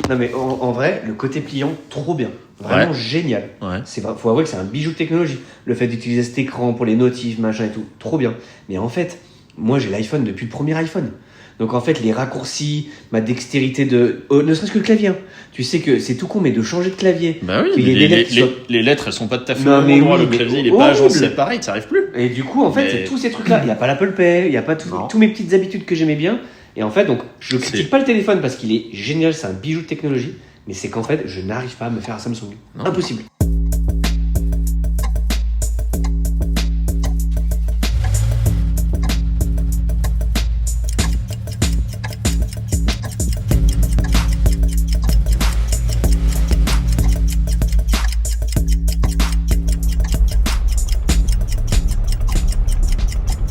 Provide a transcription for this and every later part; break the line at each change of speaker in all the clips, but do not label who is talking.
Non mais en vrai, le côté pliant, trop bien. Vraiment génial.
Ouais.
Faut avouer que c'est un bijou de technologie. Le fait d'utiliser cet écran pour les notifs, machin et tout, trop bien. Mais en fait, moi j'ai l'iPhone depuis le premier iPhone. Donc en fait, les raccourcis, ma dextérité ne serait-ce que le clavier. Hein. Tu sais que c'est tout con, mais de changer de clavier.
Bah oui,
qu'il y ait des lettres
les lettres, elles sont pas tout à fait
Non,
au
mais
endroit.
oui,
Le
mais
clavier, il est
horrible.
pas agencé pareil, ça arrive plus.
Et du coup, en fait, c'est tous ces trucs-là. Il n'y a pas l'Apple Pay, il n'y a pas tous mes petites habitudes que j'aimais bien. Et en fait, donc, je critique pas le téléphone parce qu'il est génial, c'est un bijou de technologie. Mais c'est qu'en fait, je n'arrive pas à me faire un Samsung.
Non.
Impossible.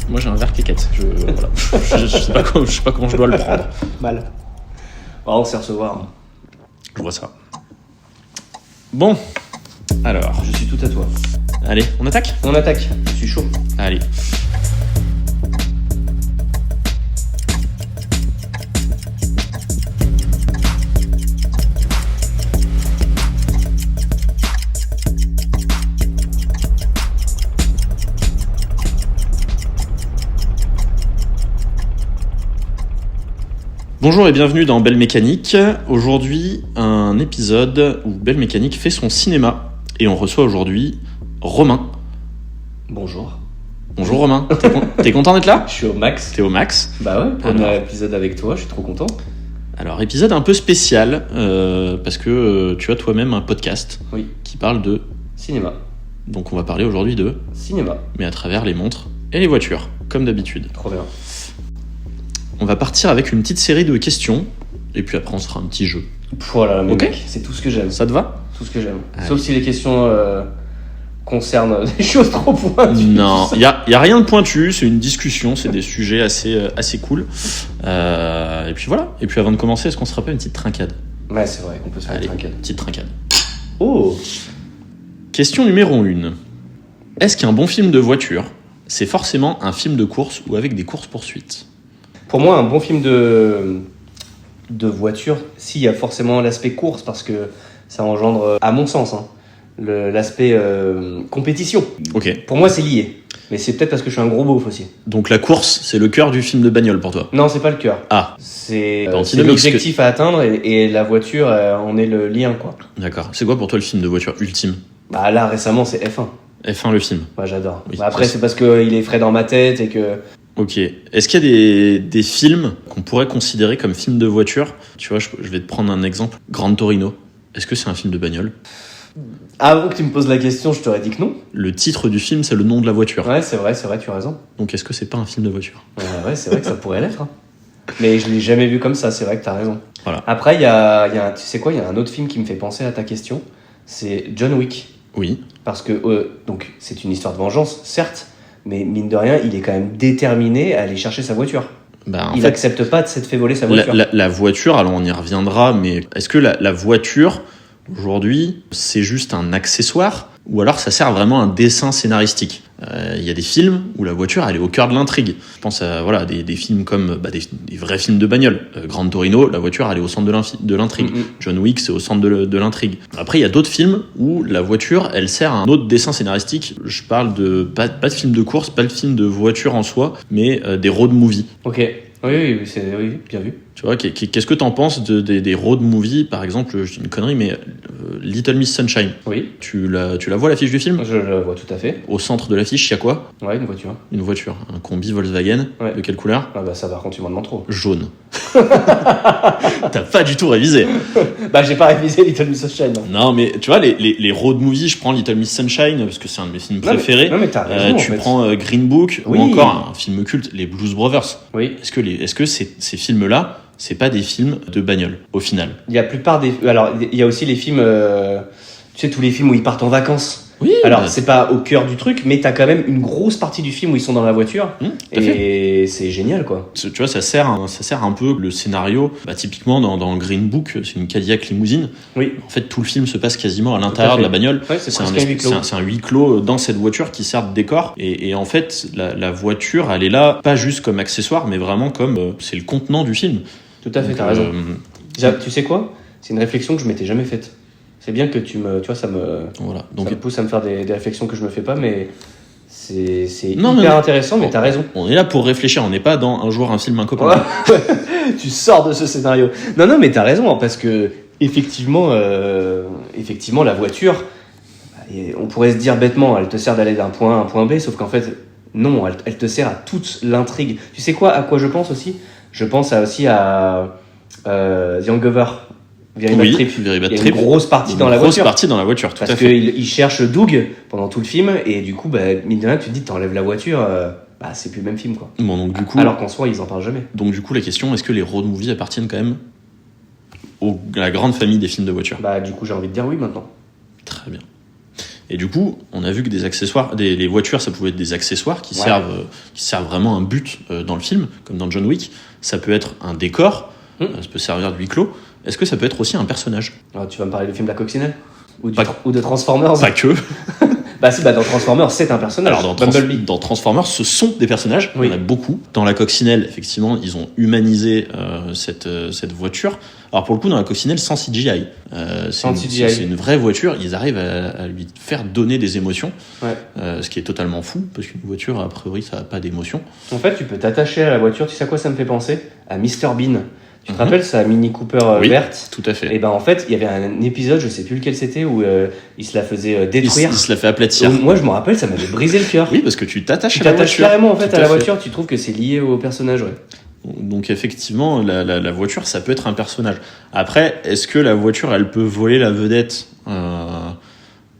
Moi, j'ai un verre quéquette. Je sais pas comment je dois le prendre.
Mal. On sait recevoir.
Je vois ça. Bon, alors,
Je suis tout à toi.
allez, on attaque ?
On attaque. Je suis chaud.
Allez. Bonjour et bienvenue dans Belle Mécanique. Aujourd'hui, un épisode où Belle Mécanique fait son cinéma. Et on reçoit aujourd'hui Romain.
Bonjour.
Bonjour Romain, t'es content d'être là ?
Je suis au max.
T'es au max.
Bah ouais, premier
Alors.
épisode avec toi, je suis trop content.
Alors, épisode un peu spécial, parce que tu as toi-même un podcast
Oui.
qui parle de...
Cinéma.
Donc on va parler aujourd'hui de...
Cinéma.
Mais à travers les montres et les voitures, comme d'habitude.
Trop bien.
On va partir avec une petite série de questions, et puis après on se fera un petit jeu.
Voilà, mais
Ok.
mec, c'est tout ce que j'aime.
Ça te va ?
Tout ce que j'aime.
Allez.
Sauf si les questions concernent des choses trop pointues.
Non, il y a rien de pointu, c'est une discussion, c'est des sujets assez cool. Et puis voilà. Et puis avant de commencer, est-ce qu'on se rappelle une petite trincade ?
Ouais, c'est vrai, on peut se faire
Allez,
une trincade.
petite trincade.
Oh.
Question numéro 1. Est-ce qu'un bon film de voiture, c'est forcément un film de course ou avec des courses-poursuites ?
Pour moi, un bon film de voiture, s'il y a forcément l'aspect course, parce que ça engendre, à mon sens, hein, l'aspect compétition.
Ok.
Pour moi, c'est lié. Mais c'est peut-être parce que je suis un gros beauf aussi.
Donc la course, c'est le cœur du film de bagnole pour toi ?
Non, c'est pas le cœur.
Ah,
C'est
Bah,
c'est
antinomique,
l'objectif à atteindre et la voiture, on est le lien, quoi.
d'accord. C'est quoi pour toi le film de voiture ultime ?
Bah là, récemment, c'est F1.
F1 le film.
Moi, j'adore.
Oui,
Bah, après,
ça,
c'est parce qu'il est frais dans ma tête et que...
Ok. Est-ce qu'il y a des films qu'on pourrait considérer comme films de voiture ? Tu vois, je vais te prendre un exemple. Gran Torino. Est-ce que c'est un film de bagnole ?
Avant que tu me poses la question, je t'aurais dit que non.
Le titre du film, c'est le nom de la voiture.
Ouais, c'est vrai, tu as raison.
Donc est-ce que c'est pas un film de voiture ?
Ouais, c'est vrai que ça pourrait l'être. Hein. Mais je l'ai jamais vu comme ça, c'est vrai que t'as raison.
Voilà.
Après, il y a tu sais quoi, il y a un autre film qui me fait penser à ta question. C'est John Wick.
Oui.
Parce que, donc, c'est une histoire de vengeance, certes, mais mine de rien, il est quand même déterminé à aller chercher sa voiture.
Bah, en
Il
fait,
accepte pas de s'être fait voler sa voiture.
la voiture, alors on y reviendra, mais est-ce que la voiture, aujourd'hui, c'est juste un accessoire ? Ou alors ça sert vraiment à un dessin scénaristique ? Il y a des films où la voiture, elle est au cœur de l'intrigue. Je pense à des films comme des vrais films de bagnole. Gran Torino, la voiture, elle est au centre de l'intrigue. John Wick, c'est au centre de l'intrigue. Après, il y a d'autres films où la voiture, elle sert à un autre dessin scénaristique. Je parle pas de film de course, pas de film de voiture en soi, mais des road movies.
Ok, oui, bien vu.
Tu vois, qu'est-ce que t'en penses des road movies, par exemple, je dis une connerie, mais Little Miss Sunshine.
Oui,
Tu la vois l'affiche du film ?
je le vois tout à fait.
Au centre de l'affiche, il y a quoi ?
Ouais, une voiture.
Une voiture, un combi Volkswagen.
Ouais.
De quelle couleur ?
Ah bah ça par contre, tu m'en demandes trop.
Jaune. T'as pas du tout révisé.
Bah j'ai pas révisé Little Miss Sunshine. Non.
Non, mais tu vois, les road movies, je prends Little Miss Sunshine, parce que c'est un de mes films préférés.
Non mais t'as raison,
Tu
en fait.
prends Green Book,
Oui.
ou encore un film culte, les Blues Brothers.
Oui.
Est-ce que ces films-là, c'est pas des films de bagnole, au final ?
Il y a plupart des... Alors, il y a aussi les films... Tu sais, tous les films où ils partent en vacances.
Oui.
Alors, c'est pas au cœur du truc, mais t'as quand même une grosse partie du film où ils sont dans la voiture.
tout à fait.
Et c'est génial, quoi.
Tu vois, ça sert un peu le scénario. Typiquement, dans Green Book, c'est une Cadillac limousine.
Oui.
En fait, tout le film se passe quasiment à l'intérieur
fait.
de la bagnole.
Ouais, c'est presque un huis clos.
C'est un huis clos dans cette voiture qui sert de décor. Et en fait, la voiture, elle est là, pas juste comme accessoire, mais vraiment comme c'est le contenant du film.
Tout à fait,
Donc,
t'as raison. Tu sais quoi ? C'est une réflexion que je m'étais jamais faite. C'est bien que tu vois, ça me pousse à me faire des réflexions que je me fais pas, mais c'est hyper intéressant, mais t'as raison.
On est là pour réfléchir, on n'est pas dans un jour, un film, un copain.
Ouais. Tu sors de ce scénario. Non, mais t'as raison, parce que effectivement, la voiture, on pourrait se dire bêtement, elle te sert d'aller d'un point A à un point B, sauf qu'en fait, non, elle te sert à toute l'intrigue. Tu sais quoi, à quoi je pense aussi ? Je pense aussi à The Hangover. Very Bad Trip.
Very Bad
Il y a
Trip.
Une grosse partie dans la voiture.
Grosse partie dans la voiture, tout
parce
à fait.
Parce qu'il cherche Doug pendant tout le film, et du coup, mine de rien, tu te dis, t'enlèves la voiture, c'est plus le même film, quoi.
Bon, donc du coup.
Alors qu'en soi, ils en parlent jamais.
Donc du coup, la question, est-ce que les road movies appartiennent quand même à la grande famille des films de voiture ?
Du coup, j'ai envie de dire oui maintenant.
Très bien. Et du coup, on a vu que des accessoires, les voitures, ça pouvait être des accessoires qui servent vraiment un but dans le film, comme dans John Wick. Ça peut être un décor, ça peut servir de huis clos. Est-ce que ça peut être aussi un personnage ?
Tu vas me parler du film La Coccinelle ou de Transformers ?
Pas que.
Dans Transformers, c'est un personnage.
Alors dans Transformers, ce sont des personnages.
Oui.
Il y en a beaucoup. Dans La Coccinelle, effectivement, ils ont humanisé cette voiture. Alors pour le coup, dans La Coccinelle, sans CGI. C'est une vraie voiture. Ils arrivent à lui faire donner des émotions.
Ouais.
Ce qui est totalement fou, parce qu'une voiture, a priori, ça n'a pas d'émotion.
En fait, tu peux t'attacher à la voiture. Tu sais à quoi ça me fait penser ? À Mr Bean. Tu te rappelles sa Mini Cooper verte ?
Tout à fait.
Et en fait, il y avait un épisode, je sais plus lequel c'était, où il se la faisait détruire.
Il se la fait aplatir.
Donc, moi, je me rappelle, ça m'avait brisé le cœur.
Oui, parce que tu t'attaches
à la voiture. Carrément, en fait, à la voiture, tu trouves que c'est lié au personnage, ouais.
Donc au la voiture, ça peut être un personnage. Après, est-ce que la voiture, elle peut voler la vedette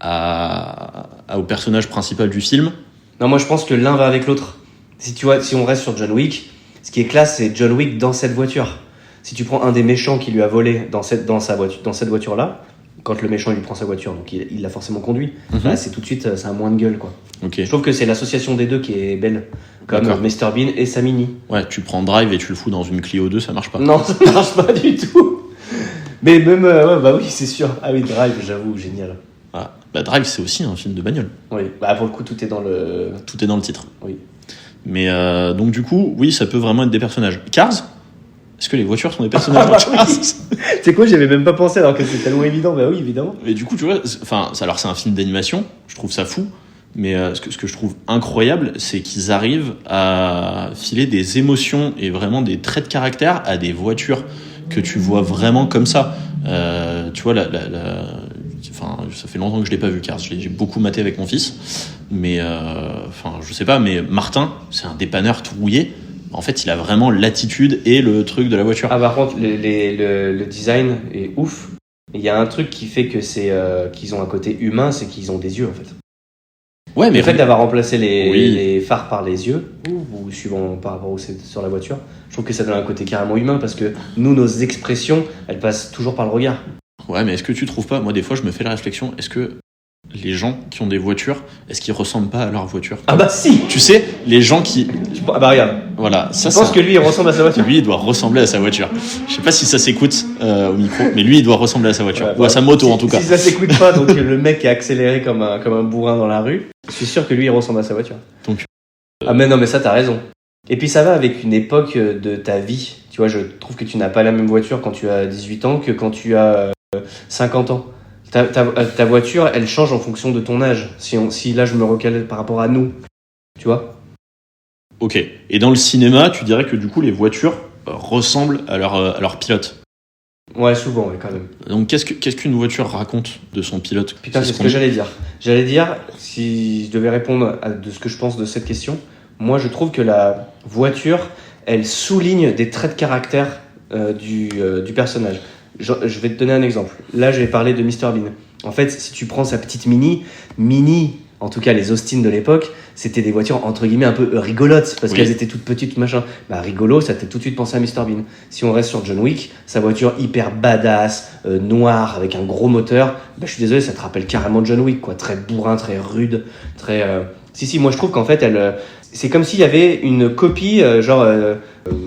au personnage principal du film ?
Non, moi, je pense que l'un va avec l'autre. Si on reste sur John Wick, ce qui est classe, c'est John Wick dans cette voiture. Si tu prends un des méchants qui lui a volé dans cette voiture-là, quand le méchant lui prend sa voiture, donc il l'a forcément conduit, c'est tout de suite, c'est un moins de gueule, quoi.
Okay.
Je trouve que c'est l'association des deux qui est belle, comme Mr Bean et sa Mini.
Ouais, tu prends Drive et tu le fous dans une Clio 2, ça marche pas.
Non, ça marche pas du tout. Mais même, oui, c'est sûr. Ah oui, Drive, j'avoue, génial.
Ah, Drive, c'est aussi un film de bagnole.
Oui, pour le coup, tout est dans le
titre.
Oui.
Mais donc du coup, oui, ça peut vraiment être des personnages. Cars ? Est-ce que les voitures sont des personnages dans Cars ?
C'est quoi, j'avais même pas pensé alors que c'est tellement évident. Oui, évidemment.
Mais du coup, tu vois, alors c'est un film d'animation, je trouve ça fou, mais ce que je trouve incroyable, c'est qu'ils arrivent à filer des émotions et vraiment des traits de caractère à des voitures que tu vois vraiment comme ça. Tu vois, ça fait longtemps que je l'ai pas vu, Cars. J'ai beaucoup maté avec mon fils, mais je sais pas, mais Martin, c'est un dépanneur tout rouillé. En fait, il a vraiment l'attitude et le truc de la voiture.
Par contre, le design est ouf. Il y a un truc qui fait que qu'ils ont un côté humain, c'est qu'ils ont des yeux, en fait.
Ouais, mais
le fait d'avoir remplacé les phares par les yeux, ou suivant par rapport où c'est sur la voiture, je trouve que ça donne un côté carrément humain, parce que nous, nos expressions, elles passent toujours par le regard.
Ouais, mais est-ce que tu trouves pas, moi des fois je me fais la réflexion, est-ce que les gens qui ont des voitures, est-ce qu'ils ressemblent pas à leur voiture ?
Si.
Tu sais, les gens qui...
regarde.
Voilà.
Je pense que lui, il ressemble à sa voiture.
Lui, il doit ressembler à sa voiture. Je sais pas si ça s'écoute au micro, mais lui, il doit ressembler à sa voiture. Ou à sa moto, en tout cas.
Si ça s'écoute pas, donc le mec qui est accéléré comme un bourrin dans la rue, je suis sûr que lui, il ressemble à sa voiture.
Donc,
mais non, mais ça, t'as raison. Et puis ça va avec une époque de ta vie. Tu vois, je trouve que tu n'as pas la même voiture quand tu as 18 ans que quand tu as 50 ans. Ta voiture, elle change en fonction de ton âge. Si là, je me recale par rapport à nous, tu vois.
Ok. Et dans le cinéma, tu dirais que du coup, les voitures ressemblent à leur pilote.
Ouais, souvent, ouais, quand même.
Donc, qu'est-ce qu'une voiture raconte de son pilote ?
Putain, c'est ce que j'allais dire. J'allais dire, si je devais répondre de ce que je pense de cette question, moi, je trouve que la voiture, elle souligne des traits de caractère du personnage. Je vais te donner un exemple. Là, je vais parler de Mr Bean. En fait, si tu prends sa petite Mini, en tout cas les Austin de l'époque, c'était des voitures entre guillemets un peu rigolotes parce qu'elles étaient toutes petites, machin. Rigolo, ça t'a tout de suite pensé à Mr Bean. Si on reste sur John Wick, sa voiture hyper badass, noire, avec un gros moteur, je suis désolé, ça te rappelle carrément John Wick, quoi. Très bourrin, très rude, très... Si, moi je trouve qu'en fait, c'est comme s'il y avait une copie,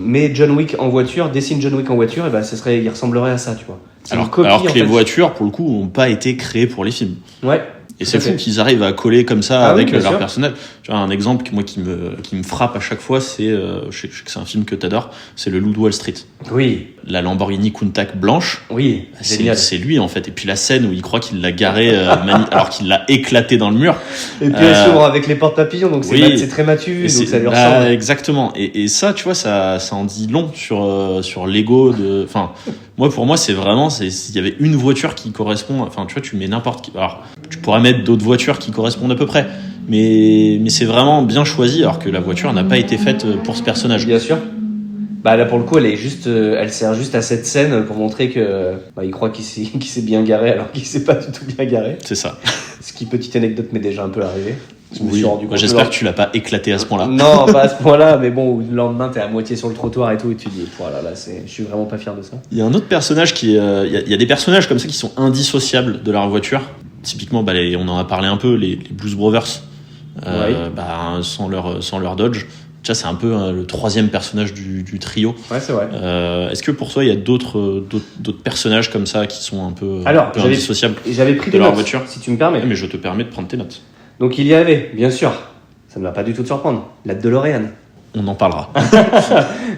mets John Wick en voiture, dessine John Wick en voiture, et il ressemblerait à ça, tu vois.
Alors que les voitures, pour le coup, n'ont pas été créées pour les films.
Ouais.
Et
Tout
c'est
à
fou
fait.
qu'ils arrivent à coller comme ça
Ah oui,
avec
bien
leur
sûr.
personnage. Tu vois, un exemple qui me frappe à chaque fois, c'est, je sais que c'est un film que t'adores, c'est Le Loup de Wall Street.
Oui,
La Lamborghini Countach blanche,
oui, génial.
c'est lui en fait. Et puis la scène où il croit qu'il l'a garé alors qu'il l'a éclaté dans le mur.
Et puis elle s'ouvre avec les portes papillons, donc
oui.
c'est très Mathieu,
Et
donc ça lui
bah,
ressemble.
exactement. Et ça, tu vois, ça en dit long sur l'ego de. Enfin, pour moi, c'est vraiment, s'il y avait une voiture qui correspond. Enfin, tu vois, tu mets n'importe qui. Alors, tu pourrais mettre d'autres voitures qui correspondent à peu près, mais c'est vraiment bien choisi, alors que la voiture n'a pas été faite pour ce personnage.
Bien sûr. Bah là pour le coup elle sert juste à cette scène pour montrer que il croit qu'il s'est bien garé alors qu'il s'est pas du tout bien garé.
C'est ça.
Ce qui, petite anecdote, m'est déjà un peu arrivé. Je me
Oui.
suis rendu
Moi,
compte.
j'espère que tu l'as pas éclaté à ce point-là.
Non, pas à ce point-là, mais bon, le lendemain t'es à moitié sur le trottoir et tout et tu te dis voilà là je suis vraiment pas fier de ça.
Il y a un autre personnage il y a des personnages comme ça qui sont indissociables de leur voiture. Typiquement, on en a parlé un peu, les Blues Brothers, sans leur Dodge. Ça, c'est un peu le troisième personnage du trio.
Ouais, c'est vrai.
Est-ce que pour toi, il y a d'autres personnages comme ça qui sont un peu indissociables
J'avais pris
de
des
leur
notes,
voiture?
si tu me permets.
Mais je te permets de prendre tes notes.
Donc il y avait, bien sûr, ça ne va pas du tout te surprendre, la DeLorean.
On en parlera.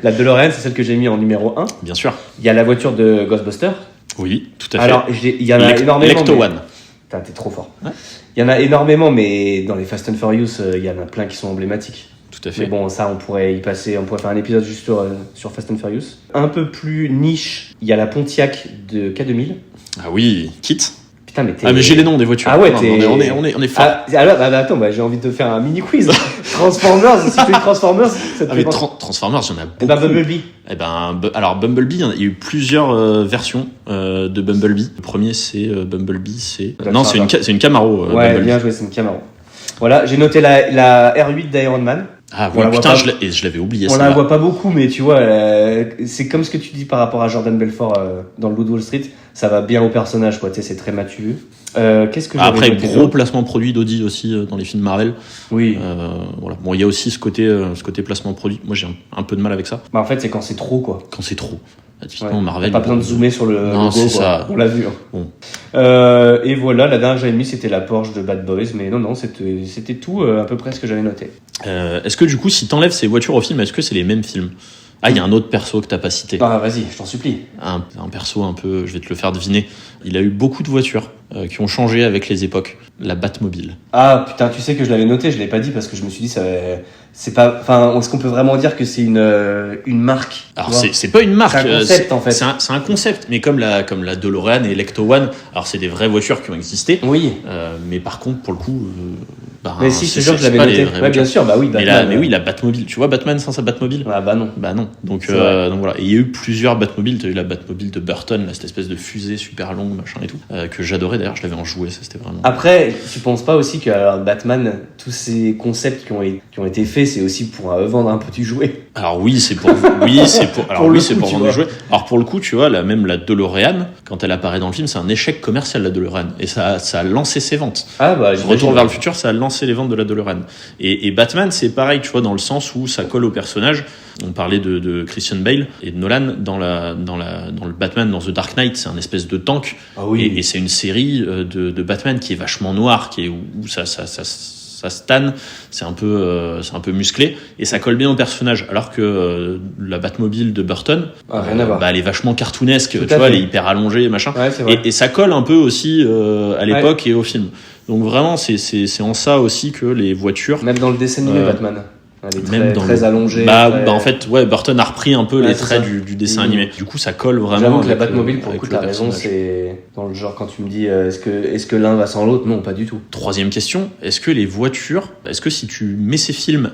La DeLorean, c'est celle que j'ai mis en numéro 1.
Bien sûr.
Il y a la voiture de Ghostbusters.
Oui, tout à fait.
Alors, il y en a énormément.
Lecto
mais...
One.
Putain, t'es trop fort.
Ouais.
Il y en a énormément, mais dans les Fast and Furious, il y en a plein qui sont emblématiques.
Tout à fait.
Mais bon, ça, on pourrait y passer, on pourrait faire un épisode juste sur Fast and Furious. Un peu plus niche, il y a la Pontiac de K2000.
Ah oui, Kit.
Putain, mais
mais j'ai les noms des voitures.
Ah ouais,
Non,
t'es...
on est fort.
Alors, attends, j'ai envie de te faire un mini quiz. Transformers, si tu fais Transformers, ça te fait penser...
Transformers, il y en a beaucoup.
Eh ben, Bumblebee.
Alors Bumblebee, il y a eu plusieurs versions de Bumblebee. Le premier, c'est Bumblebee, c'est une Camaro.
Ouais,
Bumblebee.
bien joué, c'est une Camaro. Voilà, j'ai noté la R8 d'Iron Man.
Ah
On
oui,
la voit
putain,
pas.
je l'avais oublié.
On la voit pas beaucoup, mais tu vois, c'est comme ce que tu dis par rapport à Jordan Belfort dans le Loup de Wall Street. Ça va bien au personnage, quoi. Tu sais, c'est très Mathieu. Qu'est-ce que j'avais
Après,
noté
gros placement produit d'Audi aussi dans les films Marvel.
Oui.
Voilà. Bon, il y a aussi ce côté placement produit. Moi, j'ai un peu de mal avec ça.
Bah, en fait, c'est quand c'est trop, quoi.
Quand c'est trop.
Ouais.
Marvel.
Pas besoin de zoomer sur le
Non,
logo,
c'est
quoi.
ça.
On l'a vu. Hein.
Bon.
Et voilà, la dernière que j'avais mis, c'était la Porsche de Bad Boys. Mais non, c'était tout à peu près ce que j'avais noté.
Est-ce que du coup, si t'enlèves ces voitures au film, est-ce que c'est les mêmes films? Ah, il y a un autre perso que t'as pas cité.
Ah, vas-y, je t'en supplie.
Un perso un peu, je vais te le faire deviner. Il a eu beaucoup de voitures qui ont changé avec les époques. La Batmobile.
Ah, putain, tu sais que je l'avais noté, je l'ai pas dit parce que je me suis dit, c'est pas, enfin, est-ce qu'on peut vraiment dire que c'est une marque?
Alors c'est pas une marque,
c'est un concept en fait.
C'est un concept, mais comme la DeLorean et Lecto One, alors c'est des vraies voitures qui ont existé.
Oui.
Mais par contre, pour le coup,
mais si, je te jure que je l'avais noté. Ouais, bien sûr, bah oui, Batman.
Mais oui, la Batmobile. Tu vois Batman sans sa Batmobile?
Ah bah non.
Bah non. Donc voilà. Et il y a eu plusieurs Batmobiles. T'as eu la Batmobile de Burton, là, cette espèce de fusée super longue, machin et tout, que j'adorais d'ailleurs. Je l'avais en jouet, ça c'était vraiment.
Après, tu penses pas aussi que alors, Batman, tous ces concepts qui ont été faits, c'est aussi pour vendre un petit jouet.
Alors oui, c'est pour vendre du jouet. Alors pour le coup, tu vois, même la DeLorean, quand elle apparaît dans le film, c'est un échec commercial, la DeLorean, et ça a lancé ses ventes.
Ah bah,
Retour vers le futur, ça a lancé les ventes de la DeLorean. Et Batman, c'est pareil, tu vois, dans le sens où ça colle au personnage. On parlait de Christian Bale et de Nolan dans le Batman, dans The Dark Knight, c'est un espèce de tank.
Ah oui.
Et c'est une série de Batman qui est vachement noire, où ça se tanne, c'est un peu musclé et ça colle bien au personnage. Alors que la Batmobile de Burton,
rien à voir.
elle est vachement cartoonesque,
Tout
tu vois,
fait.
elle est hyper allongée, machin.
Ouais, c'est vrai.
Et ça colle un peu aussi à l'époque et au film. Donc vraiment, c'est en ça aussi que les voitures.
Même dans le dessin animé Batman. Elle est
même
très allongée.
En fait, ouais, Burton a repris un peu les traits
ça.
du dessin animé. Du coup, ça colle vraiment.
J'avoue que la
avec
Batmobile, pour le coup, t'as raison, c'est dans le genre quand tu me dis est-ce que l'un va sans l'autre? Non, pas du tout.
Troisième question, est-ce que si tu mets ces films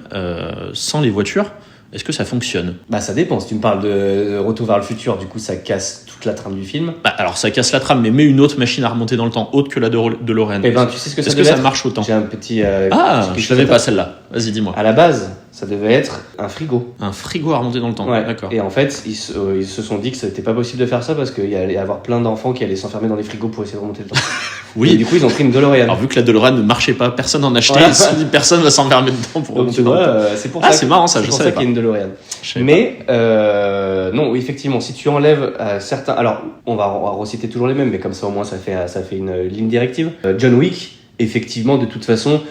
sans les voitures, est-ce que ça fonctionne?
Bah ça dépend, si tu me parles de Retour vers le futur, du coup ça casse toute la trame du film.
Alors ça casse la trame, mais mets une autre machine à remonter dans le temps, autre que la DeLorean.
Eh ben tu sais ce que ça
Est-ce
devait
que ça
être
marche autant?
J'ai un petit...
je l'avais pas celle-là, vas-y dis-moi.
À la base, ça devait être un frigo.
Un frigo à remonter dans le temps,
Ouais.
D'accord.
Et en fait, ils se sont dit que c'était pas possible de faire ça parce qu'il y allait y avoir plein d'enfants qui allaient s'enfermer dans les frigos pour essayer de remonter le temps.
Oui.
Et du coup, ils ont pris une DeLorean.
Alors vu que la DeLorean ne marchait pas, personne n'en achetait,
Voilà.
Personne va s'enfermer dedans pour
Donc
remonter
tu
dans le temps.
vois, c'est pour ça.
C'est marrant ça,
c'est
je
pour
savais
ça
pas.
qu'il y a une DeLorean.
Je savais
Mais non, oui, effectivement, si tu enlèves certains, alors on va reciter toujours les mêmes, mais comme ça au moins ça fait une ligne directive. John Wick, effectivement, de toute façon,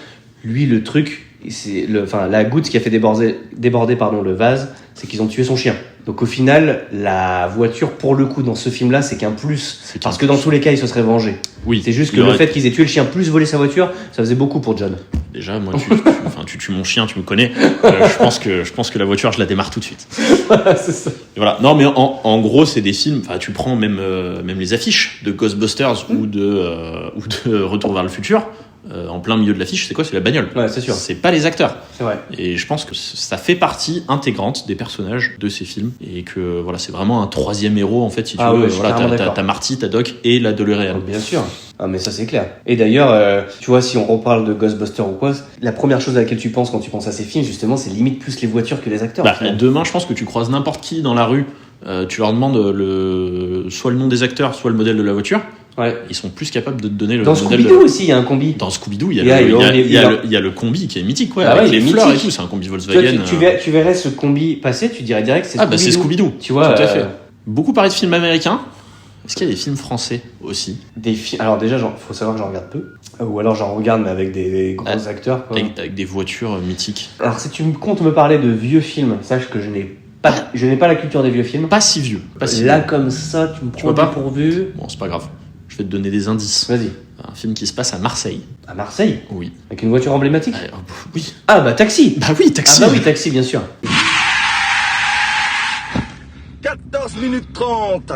lui, le truc, c'est la goutte qui a fait déborder le vase, c'est qu'ils ont tué son chien. Donc au final, la voiture, pour le coup, dans ce film-là, c'est qu'un plus. Parce que dans tous les cas, il se serait vengé.
Oui.
C'est juste que le fait qu'ils aient tué le chien plus volé sa voiture, ça faisait beaucoup pour John.
Déjà, moi, tu tues mon chien, tu me connais. Je pense que la voiture, je la démarre tout de suite.
C'est ça.
Et voilà. Non, mais en gros, c'est des films. Enfin, tu prends même les affiches de Ghostbusters ou de Retour vers le futur. En plein milieu de l'affiche, c'est quoi ? C'est la bagnole.
Ouais, c'est sûr.
C'est pas les acteurs.
C'est vrai.
Et je pense que ça fait partie intégrante des personnages de ces films et que voilà, c'est vraiment un troisième héros en fait, si tu veux.
Ouais,
voilà, t'as Marty, t'as Doc et la DeLorean.
Bien sûr. Ah mais ça c'est clair. Et d'ailleurs, tu vois, si on reparle de Ghostbusters ou quoi, la première chose à laquelle tu penses quand tu penses à ces films, justement, c'est limite plus les voitures que les acteurs.
Demain, je pense que tu croises n'importe qui dans la rue, tu leur demandes soit le nom des acteurs, soit le modèle de la voiture.
Ouais.
Ils sont plus capables de te donner le
dans
modèle. Dans
Scooby-Doo aussi, il y a un combi.
Dans Scooby-Doo, il y a le combi qui est mythique, ouais, avec les fleurs et tout. C'est un combi Volkswagen.
Tu verrais ce combi passer, tu dirais direct c'est Scooby-Doo.
C'est Scooby-Doo.
Tu vois,
tout à fait. Beaucoup parlé de films américains. Est-ce qu'il y a des films français aussi ?
Alors déjà, faut savoir que j'en regarde peu. Ou alors j'en regarde, mais avec des gros acteurs. Quoi.
Avec des voitures mythiques.
Alors si tu comptes me parler de vieux films, sache que je n'ai pas la culture des vieux films.
Pas si vieux.
Comme ça, tu me prends pas pourvu.
Bon, c'est pas grave. Je vais te donner des indices.
Vas-y.
Un film qui se passe à Marseille.
À Marseille ?
Oui.
Avec une voiture emblématique ?
Oui.
Ah bah Taxi !
Bah oui, Taxi.
Ah bah oui, Taxi, bien sûr.
14 minutes 30.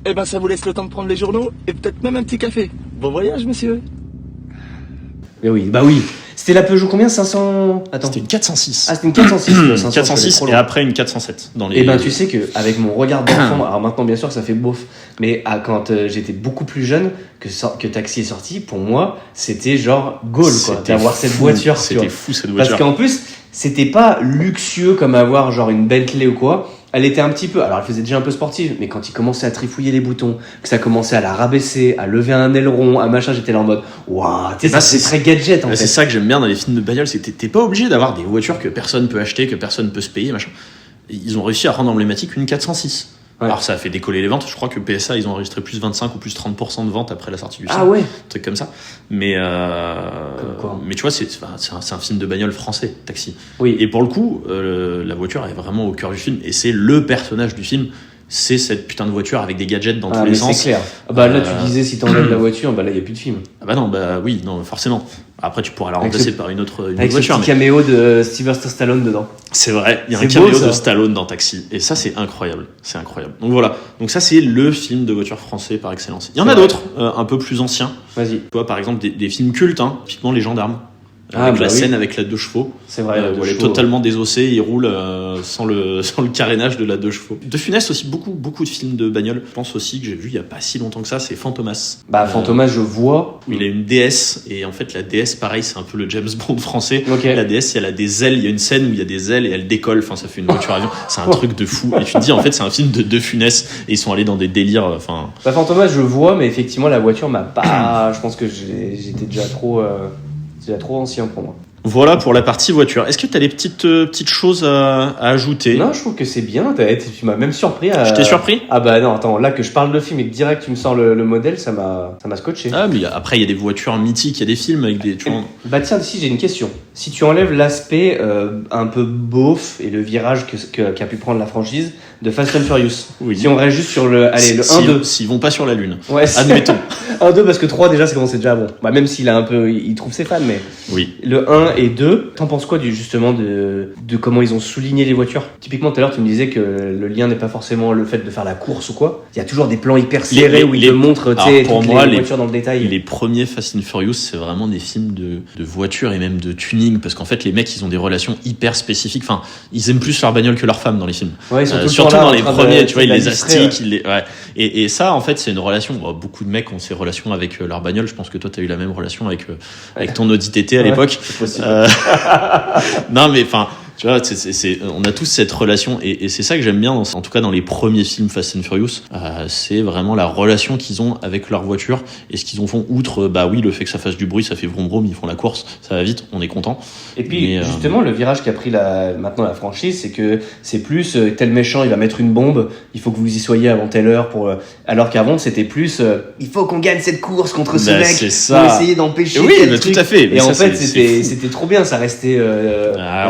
Eh ben ça vous laisse le temps de prendre les journaux et peut-être même un petit café. Bon voyage, monsieur.
Mais oui, bah oui. C'était la Peugeot combien ? 500... Attends.
C'était une 406.
Ah, c'était une 406.
406 et après une 407.
Et ben tu sais qu'avec mon regard d'enfant, alors maintenant bien sûr ça fait beauf, mais quand j'étais beaucoup plus jeune, que Taxi est sorti, pour moi c'était genre goal quoi, d'avoir cette voiture.
C'était fou cette voiture.
Parce qu'en plus, c'était pas luxueux comme avoir genre une Bentley ou quoi. Elle était un petit peu, alors elle faisait déjà un peu sportive, mais quand il commençait à trifouiller les boutons, que ça commençait à la rabaisser, à lever un aileron, à machin, j'étais là en mode waouh, c'est très gadget en fait.
C'est ça que j'aime bien dans les films de bagnole, c'est que t'es pas obligé d'avoir des voitures que personne peut acheter, que personne peut se payer, machin. Ils ont réussi à rendre emblématique une 406. Ouais. Alors ça a fait décoller les ventes, je crois que PSA ils ont enregistré plus 25 ou plus 30% de ventes après la sortie du film.
Ah ouais.
Un truc comme ça. Mais tu vois, c'est un film de bagnole français, Taxi.
Oui.
Et pour le coup, la voiture est vraiment au cœur du film et c'est le personnage du film. C'est cette putain de voiture avec des gadgets dans tous les sens.
C'est clair. Bah là tu disais si t'enlèves la voiture, bah là il y a plus de film.
Ah bah non, bah oui, non forcément. Après tu pourras la remplacer par une autre
avec
voiture.
Avec ce petit caméo de Sylvester Stallone dedans.
C'est vrai, il y a un caméo de Stallone dans Taxi et ça c'est incroyable, Donc voilà, donc ça c'est le film de voiture français par excellence. Il y en a d'autres, un peu plus anciens.
Vas-y.
Tu vois par exemple des films cultes, typiquement Les Gendarmes. Avec la scène avec la 2 chevaux.
C'est vrai,
où elle est totalement désossée, il roule sans le carénage de la 2 chevaux. De Funès aussi, beaucoup de films de bagnole. Je pense aussi que j'ai vu il y a pas si longtemps que ça, c'est Fantomas.
Bah Fantomas, je vois.
Il a une DS et en fait la DS pareil, c'est un peu le James Bond français.
Okay.
La DS, elle a des ailes, il y a une scène où il y a des ailes et elle décolle, enfin ça fait une voiture avion, c'est un truc de fou. Et tu te dis en fait c'est un film de Funès et ils sont allés dans des délires
Bah Fantomas, je vois, mais effectivement la voiture m'a pas je pense que j'étais déjà trop ancien pour moi.
Voilà pour la partie voiture. Est-ce que tu as des petites choses à ajouter ?
Non, je trouve que c'est bien. Tu m'as même surpris.
Je t'ai surpris ?
Ah bah non, attends, là que je parle de film et que direct tu me sors le modèle, ça m'a scotché.
Ah mais après il y a des voitures mythiques, il y a des films avec des...
Bah tiens, si j'ai une question. Si tu enlèves l'aspect un peu beauf et le virage qu'a pu prendre la franchise de Fast and Furious, oui. Si on reste juste sur le 1-2.
S'ils vont pas sur la Lune,
ouais,
admettons.
1-2 parce que 3 déjà c'est déjà bon. Bah même s'il a un peu, il trouve ses fans, mais
oui.
Le 1 et 2, t'en penses quoi justement de comment ils ont souligné les voitures ? Typiquement tout à l'heure tu me disais que le lien n'est pas forcément le fait de faire la course ou quoi. Il y a toujours des plans hyper serrés où ils te montrent toutes les voitures dans le détail.
Les premiers Fast and Furious c'est vraiment des films de voitures et même de tuning parce qu'en fait les mecs ils ont des relations hyper spécifiques. Enfin ils aiment plus leur bagnole que leurs femmes dans les films.
Ouais,
surtout dans les premiers, tu vois, ils les astiquent, ouais. Et ça, en fait, c'est une relation. Bon, beaucoup de mecs ont ces relations avec leur bagnole. Je pense que toi, t'as eu la même relation avec ton Audi TT à l'époque.
C'est possible.
Non, mais enfin, Tu vois, on a tous cette relation et c'est ça que j'aime bien, en tout cas dans les premiers films Fast and Furious, c'est vraiment la relation qu'ils ont avec leur voiture et ce qu'ils en font outre, oui, le fait que ça fasse du bruit, ça fait vroom vroom, ils font la course, ça va vite, on est content.
Et puis justement, le virage qu'a pris maintenant la franchise, c'est que c'est plus tel méchant, il va mettre une bombe, il faut que vous y soyez avant telle heure alors qu'avant c'était plus il faut qu'on gagne cette course contre ce mec pour essayer d'empêcher tel truc.
Tout à fait.
Et en fait c'était trop bien, ça restait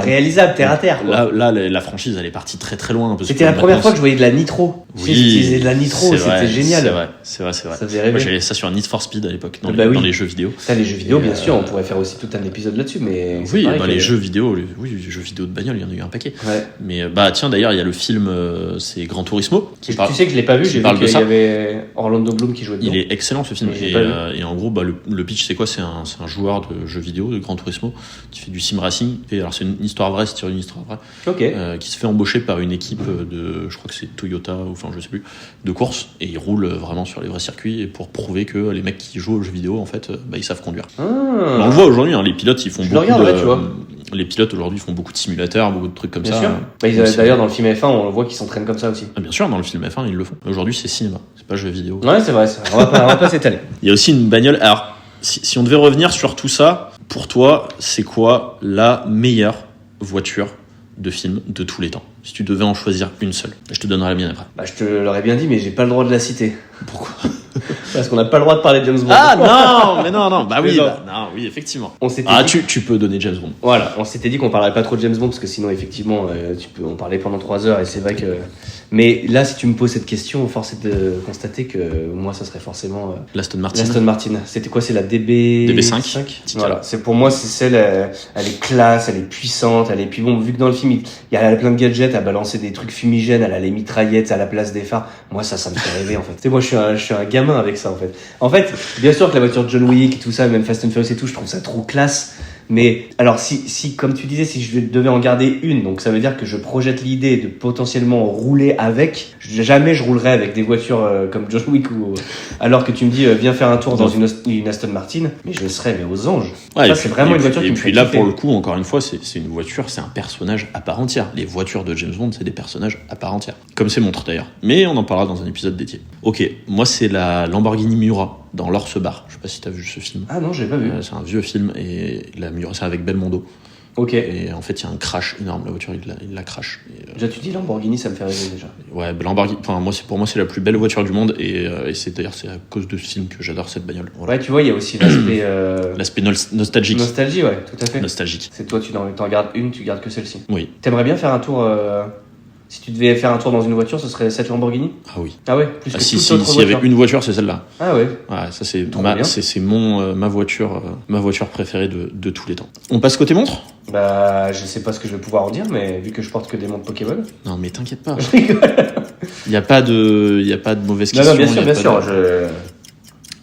réalisable terre à terre quoi.
Là la franchise elle est partie très très loin parce
c'était la première fois que je voyais de la nitro.
Oui,
j'utilisais de la nitro, c'était génial.
C'est vrai.
Ça faisait rêver.
Moi j'avais ça sur un Need for Speed à l'époque dans les jeux vidéo.
Ça, les jeux vidéo bien sûr, on pourrait faire aussi tout un épisode là-dessus, mais
oui, les jeux vidéo de bagnole, il y en a eu un paquet.
Ouais.
Mais tiens d'ailleurs il y a le film c'est Gran Turismo
tu sais que je l'ai pas vu, j'ai vu qu'il y avait Orlando Bloom qui jouait dedans.
Il est excellent ce film et en gros le pitch c'est quoi, c'est un joueur de jeux vidéo de Gran Turismo qui fait du sim racing et alors c'est une histoire vraie, c'est tiré d'une histoire vraie. Qui se fait embaucher par une équipe de, je crois que c'est Toyota ou enfin je sais plus, de course et il roule vraiment sur les vrais circuits et pour prouver que les mecs qui jouent aux jeux vidéo en fait ils savent conduire. On le voit aujourd'hui, les pilotes ils font les pilotes aujourd'hui font beaucoup de simulateurs, beaucoup de trucs comme ça.
Bien sûr. D'ailleurs dans le film F1 on voit qu'ils s'entraînent comme ça aussi.
Bien sûr, dans le film F1 ils le font. Aujourd'hui c'est cinéma, c'est pas jeu vidéo.
Ouais c'est vrai, on va pas s'étaler.
Il y a aussi une bagnole. Alors si on devait revenir sur tout ça, pour toi c'est quoi la meilleure voiture de film de tous les temps? Si tu devais en choisir une seule, je te donnerai la mienne après.
Je te l'aurais bien dit, mais j'ai pas le droit de la citer.
Pourquoi?
Parce qu'on n'a pas le droit de parler de James Bond.
Ah non, mais non. Oui, effectivement. Tu peux donner James Bond.
Voilà, on s'était dit qu'on parlerait pas trop de James Bond parce que sinon effectivement tu peux en parler pendant 3 heures et c'est vrai que. Mais là, si tu me poses cette question, force est de constater que moi, ça serait forcément
l'Aston Martin.
C'était quoi? C'est la DB5. Voilà, pour moi, c'est celle. Elle est classe, elle est puissante, elle est. Puis bon, vu que dans le film il y a plein de gadgets à balancer des trucs fumigènes, elle a les mitraillettes à la place des phares. Moi, ça me fait rêver en fait. Tu sais, moi, je suis un gamin avec ça en fait. En fait, bien sûr que la voiture de John Wick et tout ça, même Fast and Furious et tout, je trouve ça trop classe. Mais alors si comme tu disais, si je devais en garder une, donc ça veut dire que je projette l'idée de potentiellement rouler avec. Jamais je roulerais avec des voitures comme John Wick alors que tu me dis viens faire un tour dans une Aston Martin, mais je serais aux anges. Ça c'est vraiment une voiture qui me fait kiffer.
Et puis là pour le coup, encore une fois, c'est une voiture, c'est un personnage à part entière. Les voitures de James Bond, c'est des personnages à part entière, comme ses montres d'ailleurs. Mais on en parlera dans un épisode dédié. Ok, moi c'est la Lamborghini Miura dans l'Orse Bar. Je sais pas si t'as vu ce film.
Ah non, je l'ai pas vu.
C'est un vieux film et la Miura, c'est avec Belmondo.
Ok.
Et en fait, il y a un crash énorme. La voiture, il la crash.
Déjà, tu dis Lamborghini, ça me fait rêver déjà.
Ouais, Lamborghini. Enfin, pour moi, c'est la plus belle voiture du monde et c'est à cause de ce film que j'adore cette bagnole.
Ouais, tu vois, il y a aussi l'aspect.
L'aspect nostalgique.
Nostalgie, ouais, tout à fait.
Nostalgique.
C'est toi, tu t'en gardes une, tu gardes que celle-ci.
Oui.
T'aimerais bien faire un tour. Si tu devais faire un tour dans une voiture, ce serait cette Lamborghini?
Ah oui.
Ah ouais, plus que toute autre voiture.
S'il y avait une voiture, c'est celle-là.
Ah ouais.
Ouais, ça c'est ma voiture préférée de tous les temps. On passe côté montre?
Je sais pas ce que je vais pouvoir en dire, mais vu que je porte que des montres Pokémon.
Non, mais t'inquiète pas. Il y a pas de mauvaise question.
Non, bien sûr.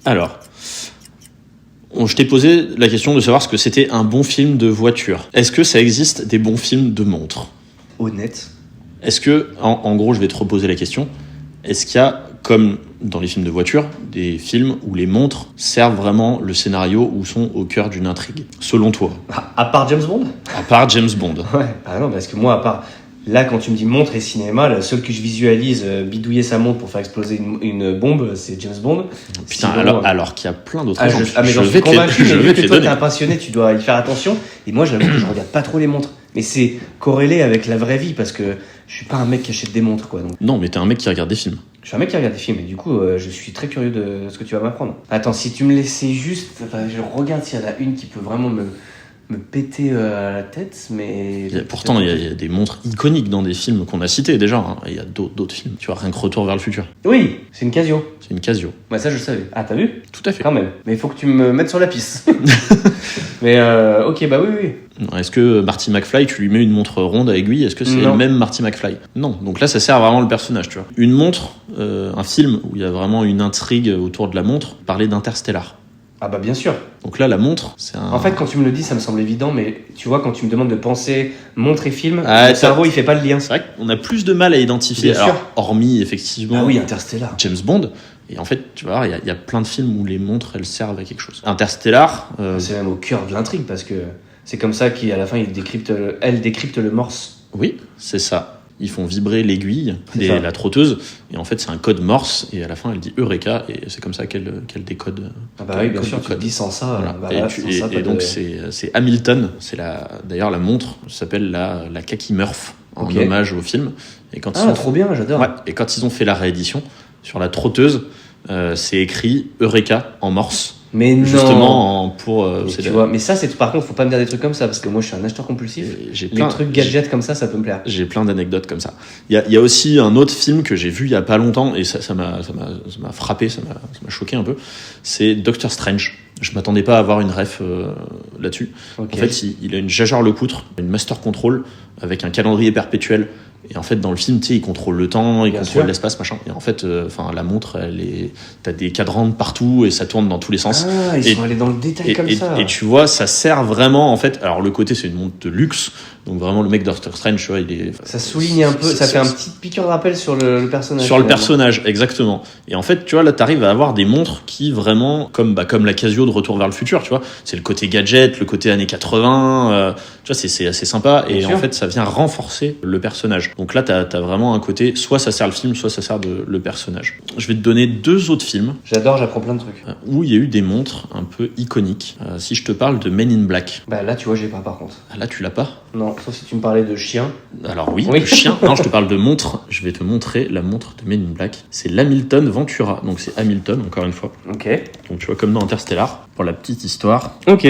Alors, je t'ai posé la question de savoir ce que c'était un bon film de voiture. Est-ce que ça existe des bons films de montre?
Honnête.
Est-ce que, en gros, je vais te reposer la question, est-ce qu'il y a, comme dans les films de voiture, des films où les montres servent vraiment le scénario ou sont au cœur d'une intrigue, selon toi?
À part James Bond?
À part James Bond.
Ouais, non, parce que moi, à part... Là, quand tu me dis montre et cinéma, le seul que je visualise bidouiller sa montre pour faire exploser une bombe, c'est James Bond.
Putain, alors qu'il y a plein d'autres exemples.
Mais j'en suis convaincu, mais vu que toi, t'es un passionné, tu dois y faire attention. Et moi, j'avoue que je regarde pas trop les montres. Mais c'est corrélé avec la vraie vie, parce que je suis pas un mec qui achète des montres, quoi. Donc...
Non, mais t'es un mec qui regarde des films.
Je suis un mec qui regarde des films, et du coup, je suis très curieux de ce que tu vas m'apprendre. Attends, si tu me laissais juste... je regarde s'il y en a une qui peut vraiment me péter à la tête, mais...
Pourtant, il y a des montres iconiques dans des films qu'on a cités déjà. Hein. Il y a d'autres films. Tu vois, rien que Retour vers le futur.
Oui, c'est une Casio.
C'est une Casio.
Ouais, ça, je savais. Ah, t'as vu?
Tout à fait.
Quand même. Mais il faut que tu me mettes sur la piste. Mais ok, bah oui.
Est-ce que Marty McFly, tu lui mets une montre ronde à aiguille? Est-ce que c'est le même Marty McFly? Non. Donc là, ça sert vraiment le personnage, tu vois. Une montre, un film où il y a vraiment une intrigue autour de la montre, parler d'Interstellar.
Ah bah bien sûr.
Donc là, la montre, c'est un...
En fait, quand tu me le dis, ça me semble évident, mais tu vois, quand tu me demandes de penser montre et film, mon cerveau, il fait pas le lien.
C'est vrai qu'on a plus de mal à identifier.
Bien sûr.
Hormis, effectivement...
Ah oui, Interstellar.
James Bond. Et en fait, tu vois, il y a plein de films où les montres, elles servent à quelque chose. Interstellar...
C'est même au cœur de l'intrigue, parce que C'est comme ça qu'à la fin, elle décrypte le morse.
Oui, c'est ça. Ils font vibrer l'aiguille
C'est ça.
la trotteuse, et en fait c'est un code morse, et à la fin elle dit Eureka, et c'est comme ça qu'elle décode.
Ah bah oui, bien
code
sûr,
le
tu te
code.
dis sans ça.
Voilà.
Bah
Et,
là,
tu-
sans
et-
ça,
et
pas
donc
de-
c'est Hamilton, d'ailleurs la montre s'appelle la Kaki Murph, en
Ok.
hommage au film. Et quand
Ah, trop bien, j'adore.
Ouais, et quand ils ont fait la réédition, sur la trotteuse, c'est écrit Eureka en morse.
Mais non.
Justement,
Mais tu vois, mais ça, par contre, faut pas me dire des trucs comme ça parce que moi, je suis un acheteur compulsif.
J'ai
Les trucs gadgets comme ça peut me plaire.
J'ai plein d'anecdotes comme ça. Il y a aussi un autre film que j'ai vu il y a pas longtemps, et ça m'a frappé, ça m'a choqué un peu. C'est Doctor Strange. Je m'attendais pas à avoir une ref là-dessus.
Ok.
En fait, il a une Jajar-le-Poutre, une Master Control avec un calendrier perpétuel. Et en fait, dans le film, tu sais, il contrôle le temps, il
Bien
contrôle
sûr.
l'espace, machin. Et en fait, la montre, t'as des cadrans de partout et ça tourne dans tous les sens.
Ah, ils
Et-
sont allés dans le détail comme ça.
Et tu vois, ça sert vraiment, en fait. Alors, le côté, c'est une montre de luxe. Donc, vraiment, le mec Doctor Strange, tu vois, il est.
Ça souligne un peu, ça fait un petit piqûre de rappel sur le personnage.
Sur le
finalement.
personnage, exactement. Et en fait, tu vois, là, t'arrives à avoir des montres qui vraiment, comme la Casio de Retour vers le futur, tu vois, c'est le côté gadget, le côté années 80, tu vois, c'est assez sympa. Et
Bien
en
sûr.
fait, ça vient renforcer le personnage. Donc là, t'as vraiment un côté, soit ça sert le film, soit ça sert le personnage. Je vais te donner 2 autres films
J'adore, j'apprends plein de trucs.
où il y a eu des montres un peu iconiques. Si je te parle de Men in Black,
Bah là, tu vois, j'ai pas par contre.
là, tu l'as pas?
Non, sauf si tu me parlais de chien.
Alors oui,
Oui.
le chien. Non, je te parle de montre. Je vais te montrer la montre de Men in Black. C'est l'Hamilton Ventura. Donc c'est Hamilton, encore une fois.
Ok.
Donc tu vois, comme dans Interstellar. Pour la petite histoire,
Ok.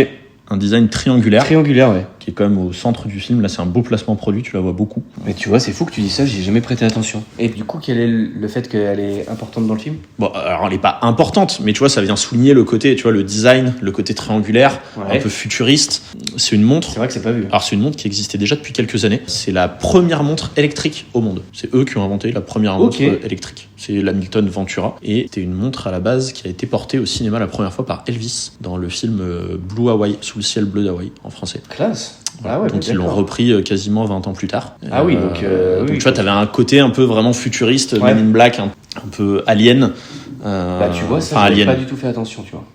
un design triangulaire
Triangulaire, ouais.
qui est quand même au centre du film. Là, c'est un beau placement produit, tu la vois beaucoup.
Mais tu vois, c'est fou que tu dis ça, j'y ai jamais prêté attention. Et du coup, quel est le fait qu'elle est importante dans le film?
Bon, alors elle est pas importante, mais tu vois, ça vient souligner le côté, tu vois, le design, le côté triangulaire,
Ouais.
un peu futuriste. C'est une montre.
C'est vrai que c'est pas vu.
Alors c'est une montre qui existait déjà depuis quelques années. C'est la première montre électrique au monde. C'est eux qui ont inventé la première montre
Ok.
électrique. C'est l'Hamilton Ventura. Et c'était une montre à la base qui a été portée au cinéma la première fois par Elvis dans le film Blue Hawaii, Sous le ciel bleu d'Hawaï en français.
Classe.
Voilà.
Ah ouais,
Donc
bah,
ils l'ont
d'accord.
repris quasiment 20 ans plus tard.
Ah oui, donc, oui,
tu vois, t'avais un côté un peu vraiment futuriste,
Ouais.
Men in Black, un peu alien.
Bah tu vois, ça,
enfin,
j'avais
alien.
pas du tout fait attention, tu vois.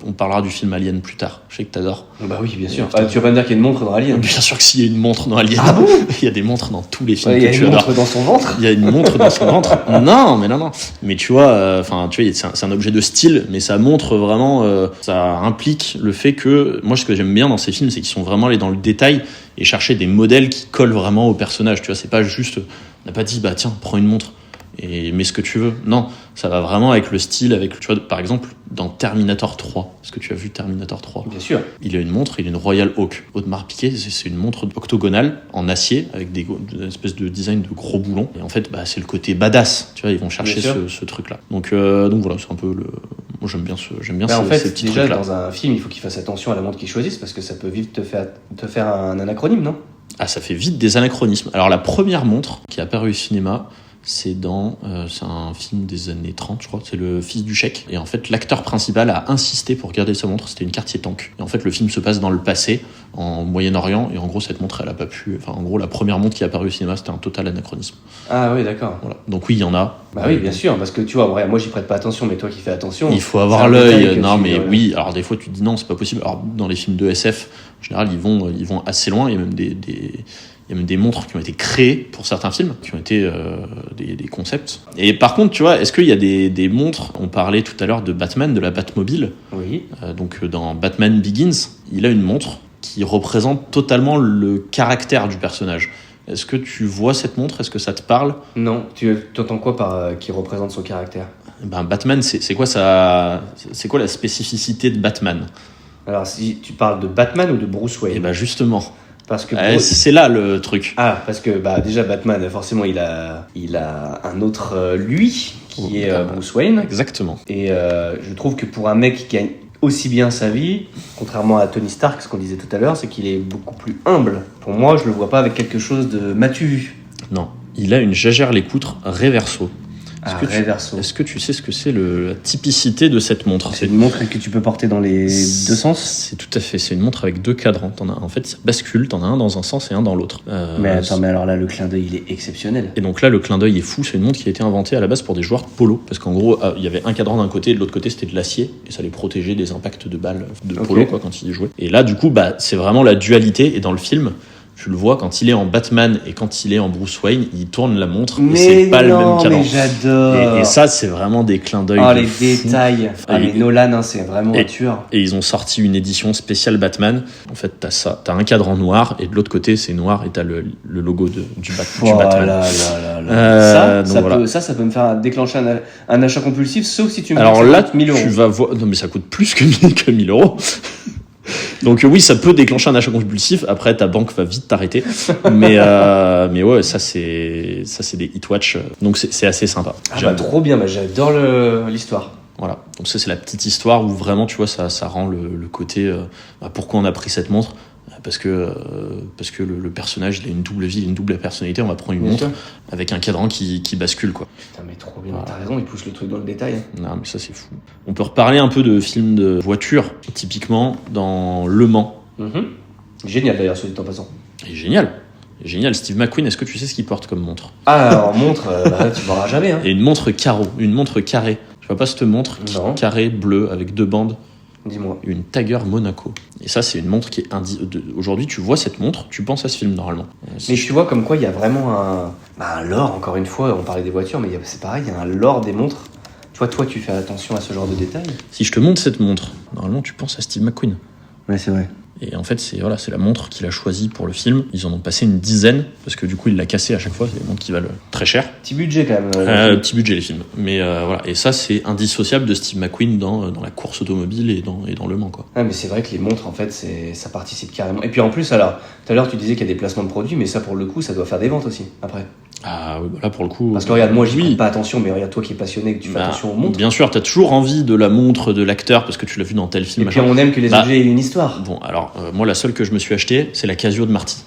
On parlera du film Alien plus tard. Je sais que t'adores.
Bah oui, bien sûr.
Putain.
Tu vas pas me dire qu'il y a une montre dans Alien.
Bien sûr que s'il y a une montre dans Alien,
Ah bon
il y a des montres dans tous les films
Il y
que
a
tu
une
adores.
montre dans son ventre.
Il y a une montre dans son ventre. Non, mais non. Mais tu vois, c'est un objet de style, mais ça montre vraiment, ça implique le fait que, moi, ce que j'aime bien dans ces films, c'est qu'ils sont vraiment allés dans le détail et chercher des modèles qui collent vraiment au personnage. Tu vois, c'est pas juste, on n'a pas dit, bah tiens, prends une montre et mets ce que tu veux. Non, ça va vraiment avec le style, avec, tu vois, par exemple, dans Terminator 3. Est-ce que tu as vu Terminator 3?
Bien sûr.
Il a une montre, il a une Royal Oak. Audemars Piguet, c'est une montre octogonale en acier avec une espèce de design de gros boulons. Et en fait, bah, c'est le côté badass. Tu vois, ils vont chercher
Bien sûr.
ce truc-là. Donc voilà, c'est un peu le. Moi, j'aime bien
Bah, en
ces
fait,
petits
déjà,
trucs-là.
dans un film, il faut qu'il fasse attention à la montre qu'il choisisse parce que ça peut vite te faire un anacronyme, non?
Ah, ça fait vite des anachronismes. Alors, la première montre qui est apparue au cinéma, c'est un film des années 30, je crois. C'est Le Fils du Chèque. Et en fait, l'acteur principal a insisté pour garder sa montre. C'était une Cartier Tank. Et en fait, le film se passe dans le passé, en Moyen-Orient. Et en gros, cette montre, elle a pas pu. Enfin, en gros, la première montre qui est apparue au cinéma, c'était un total anachronisme.
Ah oui, d'accord.
Voilà. Donc oui, il y en a.
Bah oui, bien sûr, parce que tu vois, ouais, moi j'y prête pas attention, mais toi qui fais attention.
Il faut
c'est
avoir
un détail
l'œil.
que
Non,
tu-
mais oui. Alors des fois, tu te dis non, c'est pas possible. Alors dans les films de SF, en général, ils vont assez loin. Il y a même il y a même des montres qui ont été créées pour certains films, qui ont été des concepts. Et par contre, tu vois, est-ce qu'il y a des montres? On parlait tout à l'heure de Batman, de la Batmobile.
Oui.
Donc dans Batman Begins, il a une montre qui représente totalement le caractère du personnage. Est-ce que tu vois cette montre? Est-ce que ça te parle?
Non, tu entends quoi par qui représente son caractère?
Ben, Batman, c'est quoi la spécificité de Batman?
Alors, si tu parles de Batman ou de Bruce Wayne?
Et ben justement,
Parce que
c'est là le truc.
Ah, parce que bah déjà Batman, forcément, il a un autre lui qui est Bruce Wayne.
Exactement.
Et je trouve que pour un mec qui gagne aussi bien sa vie, contrairement à Tony Stark, ce qu'on disait tout à l'heure, c'est qu'il est beaucoup plus humble. Pour moi, je le vois pas avec quelque chose de m'as-tu vu.
Non, il a une Jaeger-LeCoultre Reverso.
Reverso.
Est-ce que tu sais ce que c'est la typicité de cette montre?
C'est une montre que tu peux porter dans les deux sens.
C'est tout à fait. C'est une montre avec deux cadrans. En fait, ça bascule. T'en as un dans un sens et un dans l'autre.
Mais attends, mais alors là, le clin d'œil, il est exceptionnel.
Et donc là, le clin d'œil est fou. C'est une montre qui a été inventée à la base pour des joueurs de polo. Parce qu'en gros, il y avait un cadran d'un côté et de l'autre côté, c'était de l'acier. Et ça les protégeait des impacts de balles de polo quand ils jouaient. Et là, du coup, c'est vraiment la dualité. Et dans le film, tu le vois quand il est en Batman et quand il est en Bruce Wayne, il tourne la montre et c'est pas le même cadran.
Mais j'adore.
Et ça, c'est vraiment des clins d'œil.
Oh, les détails. Mais Nolan, hein, c'est vraiment un tueur.
Et ils ont sorti une édition spéciale Batman. En fait, t'as ça. T'as un cadran noir et de l'autre côté, c'est noir et t'as le logo du Batman.
Ça peut me faire déclencher un achat compulsif, sauf si tu me dis
Alors
que ça
là,
coûte 1000 euros.
tu vas voir. Non, mais ça coûte plus que 1000 euros. Donc oui, ça peut déclencher un achat compulsif. Après, ta banque va vite t'arrêter. Mais ouais, ça c'est des Hitwatch. Donc c'est assez sympa.
Trop bien. J'adore l'histoire.
Voilà. Donc ça c'est la petite histoire où vraiment, tu vois, ça rend le côté. Pourquoi on a pris cette montre? Parce que le personnage, il a une double vie, une double personnalité. On va prendre une montre avec un cadran qui bascule, quoi.
Putain, mais trop bien. T'as raison, il pousse le truc dans le détail.
Non, mais ça c'est fou. On peut reparler un peu de films de voiture, typiquement dans Le Mans.
Génial d'ailleurs, celui de en passant.
Et génial. Steve McQueen, est-ce que tu sais ce qu'il porte comme montre?
Alors montre, tu m'en auras jamais. Hein.
Et une montre carrée. Je vois pas cette montre carrée bleue avec deux bandes.
Dis-moi.
Une Tiger Monaco. Et ça, c'est une montre qui est aujourd'hui, tu vois cette montre, tu penses à ce film normalement.
Mais tu vois comme quoi il y a vraiment un lore, encore une fois, on parlait des voitures, mais c'est pareil, il y a un lore des montres. Tu vois, toi, tu fais attention à ce genre de détails.
Si je te montre cette montre, normalement, tu penses à Steve McQueen.
Ouais, c'est vrai.
Et en fait, c'est la montre qu'il a choisie pour le film. Ils en ont passé une dizaine, parce que du coup, il l'a cassée à chaque fois. C'est des montres qui valent très cher.
Petit budget quand même.
Petit budget, les films. Mais voilà. Et ça, c'est indissociable de Steve McQueen dans la course automobile et dans Le Mans, quoi.
Ah, mais c'est vrai que les montres, en fait, ça participe carrément. Et puis en plus, alors, tout à l'heure, tu disais qu'il y a des placements de produits, mais ça, pour le coup, ça doit faire des ventes aussi, après.
Ah oui, là, pour le coup...
Parce que regarde, moi, j'y prête pas attention, mais regarde, toi qui es passionné, que tu fais attention aux montres.
Bien sûr, t'as toujours envie de la montre de l'acteur, parce que tu l'as vu dans tel film.
Et puis on aime que les objets aient une histoire.
Bon, alors, moi, la seule que je me suis acheté, c'est la Casio de Marty.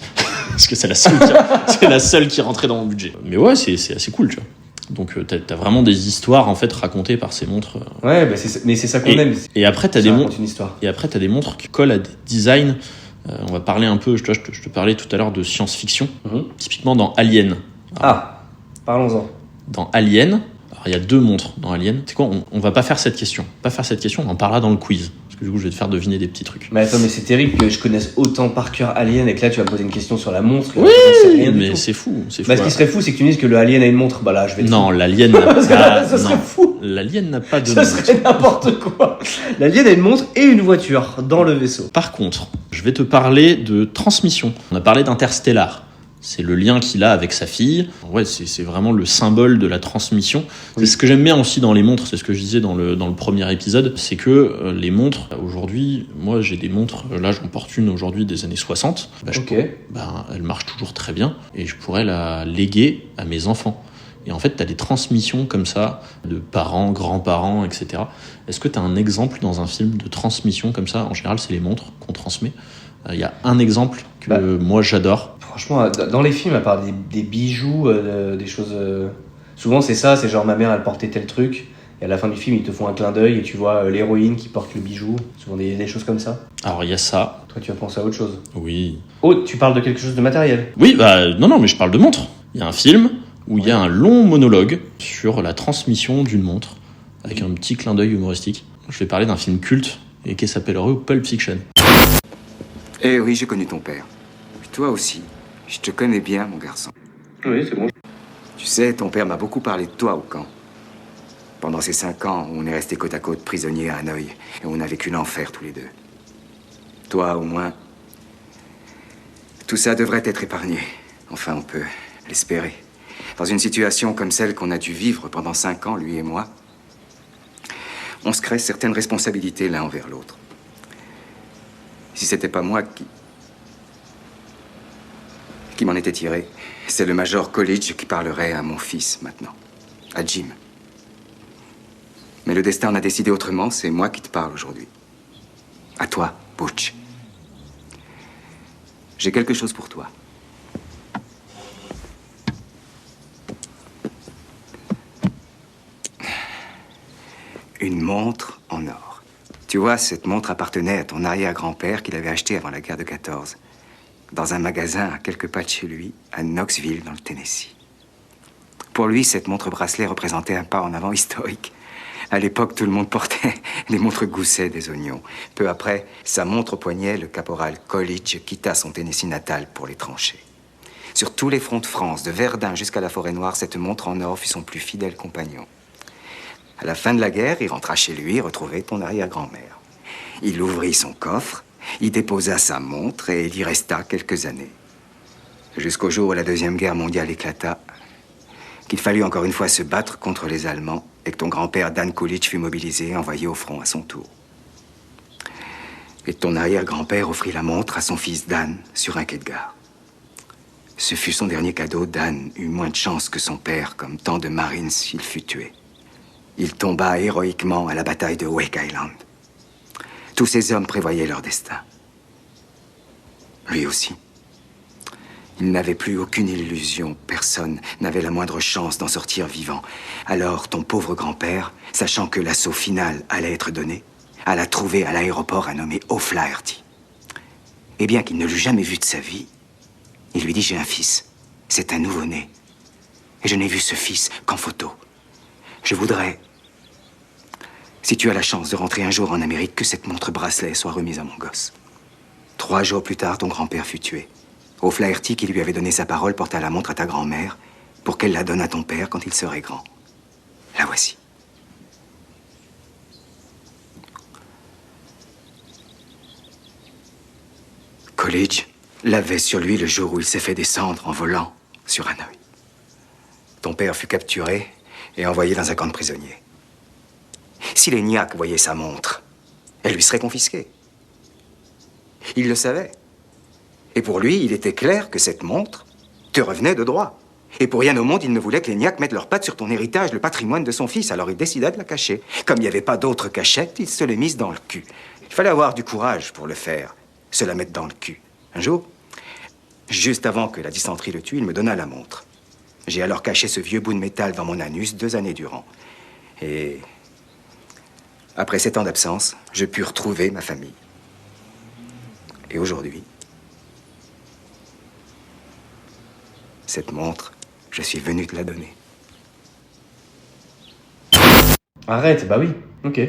Parce que c'est la seule qui rentrait dans mon budget. Mais ouais, c'est assez cool, tu vois. Donc t'as vraiment des histoires en fait racontées par ces montres.
Ouais, mais c'est ça qu'on aime.
Et après t'as des montres.
Une histoire.
Et après t'as des montres qui collent à des designs. On va parler un peu. Je te parlais tout à l'heure de science-fiction. Typiquement dans Alien.
Parlons-en.
Dans Alien, alors il y a deux montres dans Alien. C'est quoi? On va pas faire cette question. On en parlera dans le quiz. Parce que du coup je vais te faire deviner des petits trucs.
Mais attends, mais c'est terrible que je connaisse autant par cœur Alien et que là tu vas me poser une question sur la montre.
Oui, mais c'est fou.
Ce qui serait fou, c'est que tu me dises que le Alien a une montre. Bah là, je vais.
Non, l'Alien n'a pas.
Ça serait fou.
L'Alien n'a pas de
montre. Ça serait n'importe quoi. L'Alien a une montre et une voiture dans le vaisseau.
Par contre, je vais te parler de transmission. On a parlé d'Interstellar. C'est le lien qu'il a avec sa fille. Ouais, c'est vraiment le symbole de la transmission. C'est ce que j'aime bien aussi dans les montres, c'est ce que je disais dans le premier épisode, c'est que les montres, aujourd'hui, moi j'ai des montres, là j'en porte une aujourd'hui des années 60. Elle marche toujours très bien et je pourrais la léguer à mes enfants. Et en fait, tu as des transmissions comme ça, de parents, grands-parents, etc. Est-ce que tu as un exemple dans un film de transmission comme ça? En général, c'est les montres qu'on transmet. Il y a un exemple que moi j'adore.
Franchement, dans les films, à part des bijoux, des choses... Souvent c'est ça, c'est genre ma mère elle portait tel truc, et à la fin du film ils te font un clin d'œil et tu vois l'héroïne qui porte le bijou, souvent des choses comme ça.
Alors il y a ça.
Toi tu vas penser à autre chose.
Oui.
Oh, tu parles de quelque chose de matériel?
Oui, non, mais je parle de montre. Il y a un film où il y a un long monologue sur la transmission d'une montre, avec un petit clin d'œil humoristique. Je vais parler d'un film culte et qui s'appellerait Pulp Fiction.
Eh oui, j'ai connu ton père. Puis toi aussi. Je te connais bien, mon garçon.
Oui, c'est bon.
Tu sais, ton père m'a beaucoup parlé de toi au camp. Pendant ces 5 ans, on est restés côte à côte prisonniers à Hanoï. Et on a vécu l'enfer tous les deux. Toi, au moins, tout ça devrait être épargné. Enfin, on peut l'espérer. Dans une situation comme celle qu'on a dû vivre pendant 5 ans, lui et moi, on se crée certaines responsabilités l'un envers l'autre. Si c'était pas moi qui m'en était tiré, c'est le Major Coolidge qui parlerait à mon fils maintenant, à Jim. Mais le destin en a décidé autrement, c'est moi qui te parle aujourd'hui. À toi, Butch. J'ai quelque chose pour toi. une montre en or. Tu vois, cette montre appartenait à ton arrière-grand-père qu'il avait acheté avant la guerre de 14, dans un magasin à quelques pas de chez lui, à Knoxville, dans le Tennessee. Pour lui, cette montre-bracelet représentait un pas en avant historique. À l'époque, tout le monde portait les montres gousset des oignons. Peu après, sa montre au poignet, le caporal Coolidge quitta son Tennessee natal pour les tranchées. Sur tous les fronts de France, de Verdun jusqu'à la Forêt-Noire, cette montre en or fut son plus fidèle compagnon. À la fin de la guerre, il rentra chez lui et retrouvait ton arrière-grand-mère. Il ouvrit son coffre, y déposa sa montre et il y resta quelques années. Jusqu'au jour où la Deuxième Guerre mondiale éclata, qu'il fallut encore une fois se battre contre les Allemands et que ton grand-père Dan Coolidge fut mobilisé et envoyé au front à son tour. Et ton arrière-grand-père offrit la montre à son fils Dan sur un quai de gare. Ce fut son dernier cadeau. Dan eut moins de chance que son père, comme tant de Marines, il fut tué. Il tomba héroïquement à la bataille de Wake Island. Tous ces hommes prévoyaient leur destin. Lui aussi. Il n'avait plus aucune illusion. Personne n'avait la moindre chance d'en sortir vivant. Alors, ton pauvre grand-père, sachant que l'assaut final allait être donné, alla trouver à l'aéroport un nommé O'Flaherty. Et bien qu'il ne l'eût jamais vu de sa vie, il lui dit « J'ai un fils. C'est un nouveau-né. Et je n'ai vu ce fils qu'en photo. Je voudrais, si tu as la chance de rentrer un jour en Amérique, que cette montre-bracelet soit remise à mon gosse. » 3 jours plus tard, ton grand-père fut tué. O'Flaherty, qui lui avait donné sa parole, porta la montre à ta grand-mère pour qu'elle la donne à ton père quand il serait grand. La voici. Coolidge l'avait sur lui le jour où il s'est fait descendre en volant sur Hanoï. Ton père fut capturé et envoyé dans un camp de prisonniers. Si les Niaques voyaient sa montre, elle lui serait confisquée. Il le savait. Et pour lui, il était clair que cette montre te revenait de droit. Et pour rien au monde, il ne voulait que les Niaques mettent leurs pattes sur ton héritage, le patrimoine de son fils. Alors il décida de la cacher. Comme il n'y avait pas d'autre cachette, il se l'est mise dans le cul. Il fallait avoir du courage pour le faire, se la mettre dans le cul. Un jour, juste avant que la dysenterie le tue, il me donna la montre. J'ai alors caché ce vieux bout de métal dans mon anus 2 années durant. Et après 7 ans d'absence, je pus retrouver ma famille. Et aujourd'hui, cette montre, je suis venu te la donner.
Arrête, bah oui, ok.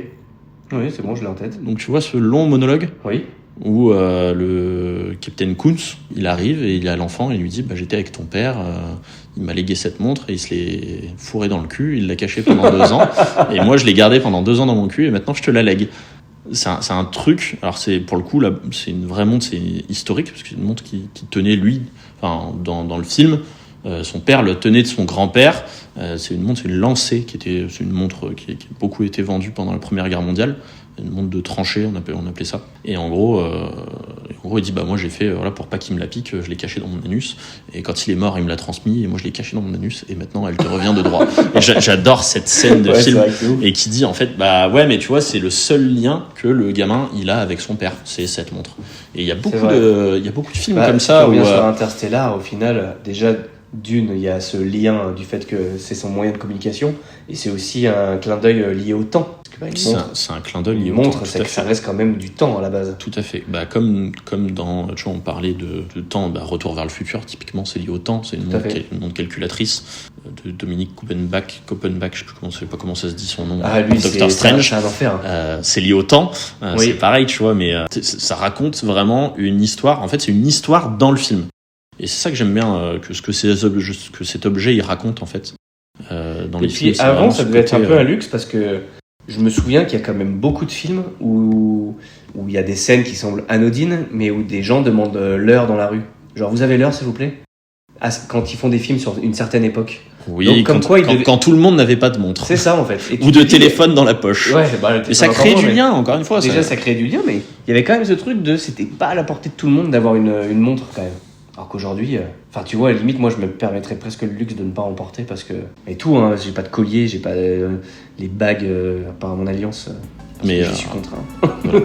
Oui, c'est bon, je l'ai en tête.
Donc tu vois ce long monologue
Oui.
où le capitaine Kuntz, il arrive et il a l'enfant et il lui dit bah, j'étais avec ton père, il m'a légué cette montre et il se l'est fourré dans le cul, il l'a caché pendant 2 ans et moi je l'ai gardé pendant 2 ans dans mon cul et maintenant je te la lègue. C'est un truc, alors c'est pour le coup là, c'est une vraie montre, c'est historique parce que c'est une montre qui tenait lui, enfin dans le film. Son père le tenait de son grand-père. C'est une lancée c'est une montre qui a beaucoup été vendue pendant la Première Guerre mondiale. Une montre de tranchée, on appelait ça. Et en gros, il dit bah moi j'ai fait voilà pour pas qu'il me la pique, je l'ai caché dans mon anus. Et quand il est mort, il me l'a transmis et moi je l'ai caché dans mon anus. Et maintenant elle te revient de droit. Et j'adore cette scène de film et qui dit en fait bah ouais mais tu vois c'est le seul lien que le gamin il a avec son père, c'est cette montre. Et il y a beaucoup de films comme ça.
Où sur Interstellar, au final, déjà. Il y a ce lien du fait que c'est son moyen de communication et c'est aussi un clin d'œil lié au temps. Parce que,
c'est un clin d'œil lié au
temps.
Montre,
c'est que ça reste quand même du temps à la base.
Tout à fait. Bah, comme dans, tu vois, on parlait de temps, bah, Retour vers le futur, typiquement c'est lié au temps. C'est une montre calculatrice de Dominique Copenbach, je sais pas comment ça se dit son nom.
Lui,
Doctor Strange.
C'est un enfer.
C'est lié au temps.
Oui.
C'est pareil, tu vois, mais ça raconte vraiment une histoire. En fait, c'est une histoire dans le film. Et c'est ça que j'aime bien, que cet objet il raconte en fait dans les films.
Et puis avant, ça devait être un peu un luxe parce que je me souviens qu'il y a quand même beaucoup de films où il y a des scènes qui semblent anodines, mais où des gens demandent l'heure dans la rue. Genre, vous avez l'heure s'il vous plaît ? Quand ils font des films sur une certaine époque.
Oui, donc, quand tout le monde n'avait pas de montre.
C'est ça en fait.
Ou de téléphone dans la poche.
Ouais,
mais ça crée du lien, encore une fois.
Déjà, ça crée du lien, mais il y avait quand même ce truc c'était pas à la portée de tout le monde d'avoir une montre quand même. Alors qu'aujourd'hui, tu vois, à la limite, moi, je me permettrais presque le luxe de ne pas en porter parce que... Et tout, hein, j'ai pas de collier, j'ai pas les bagues, à part mon alliance, mais je suis contraint. Voilà.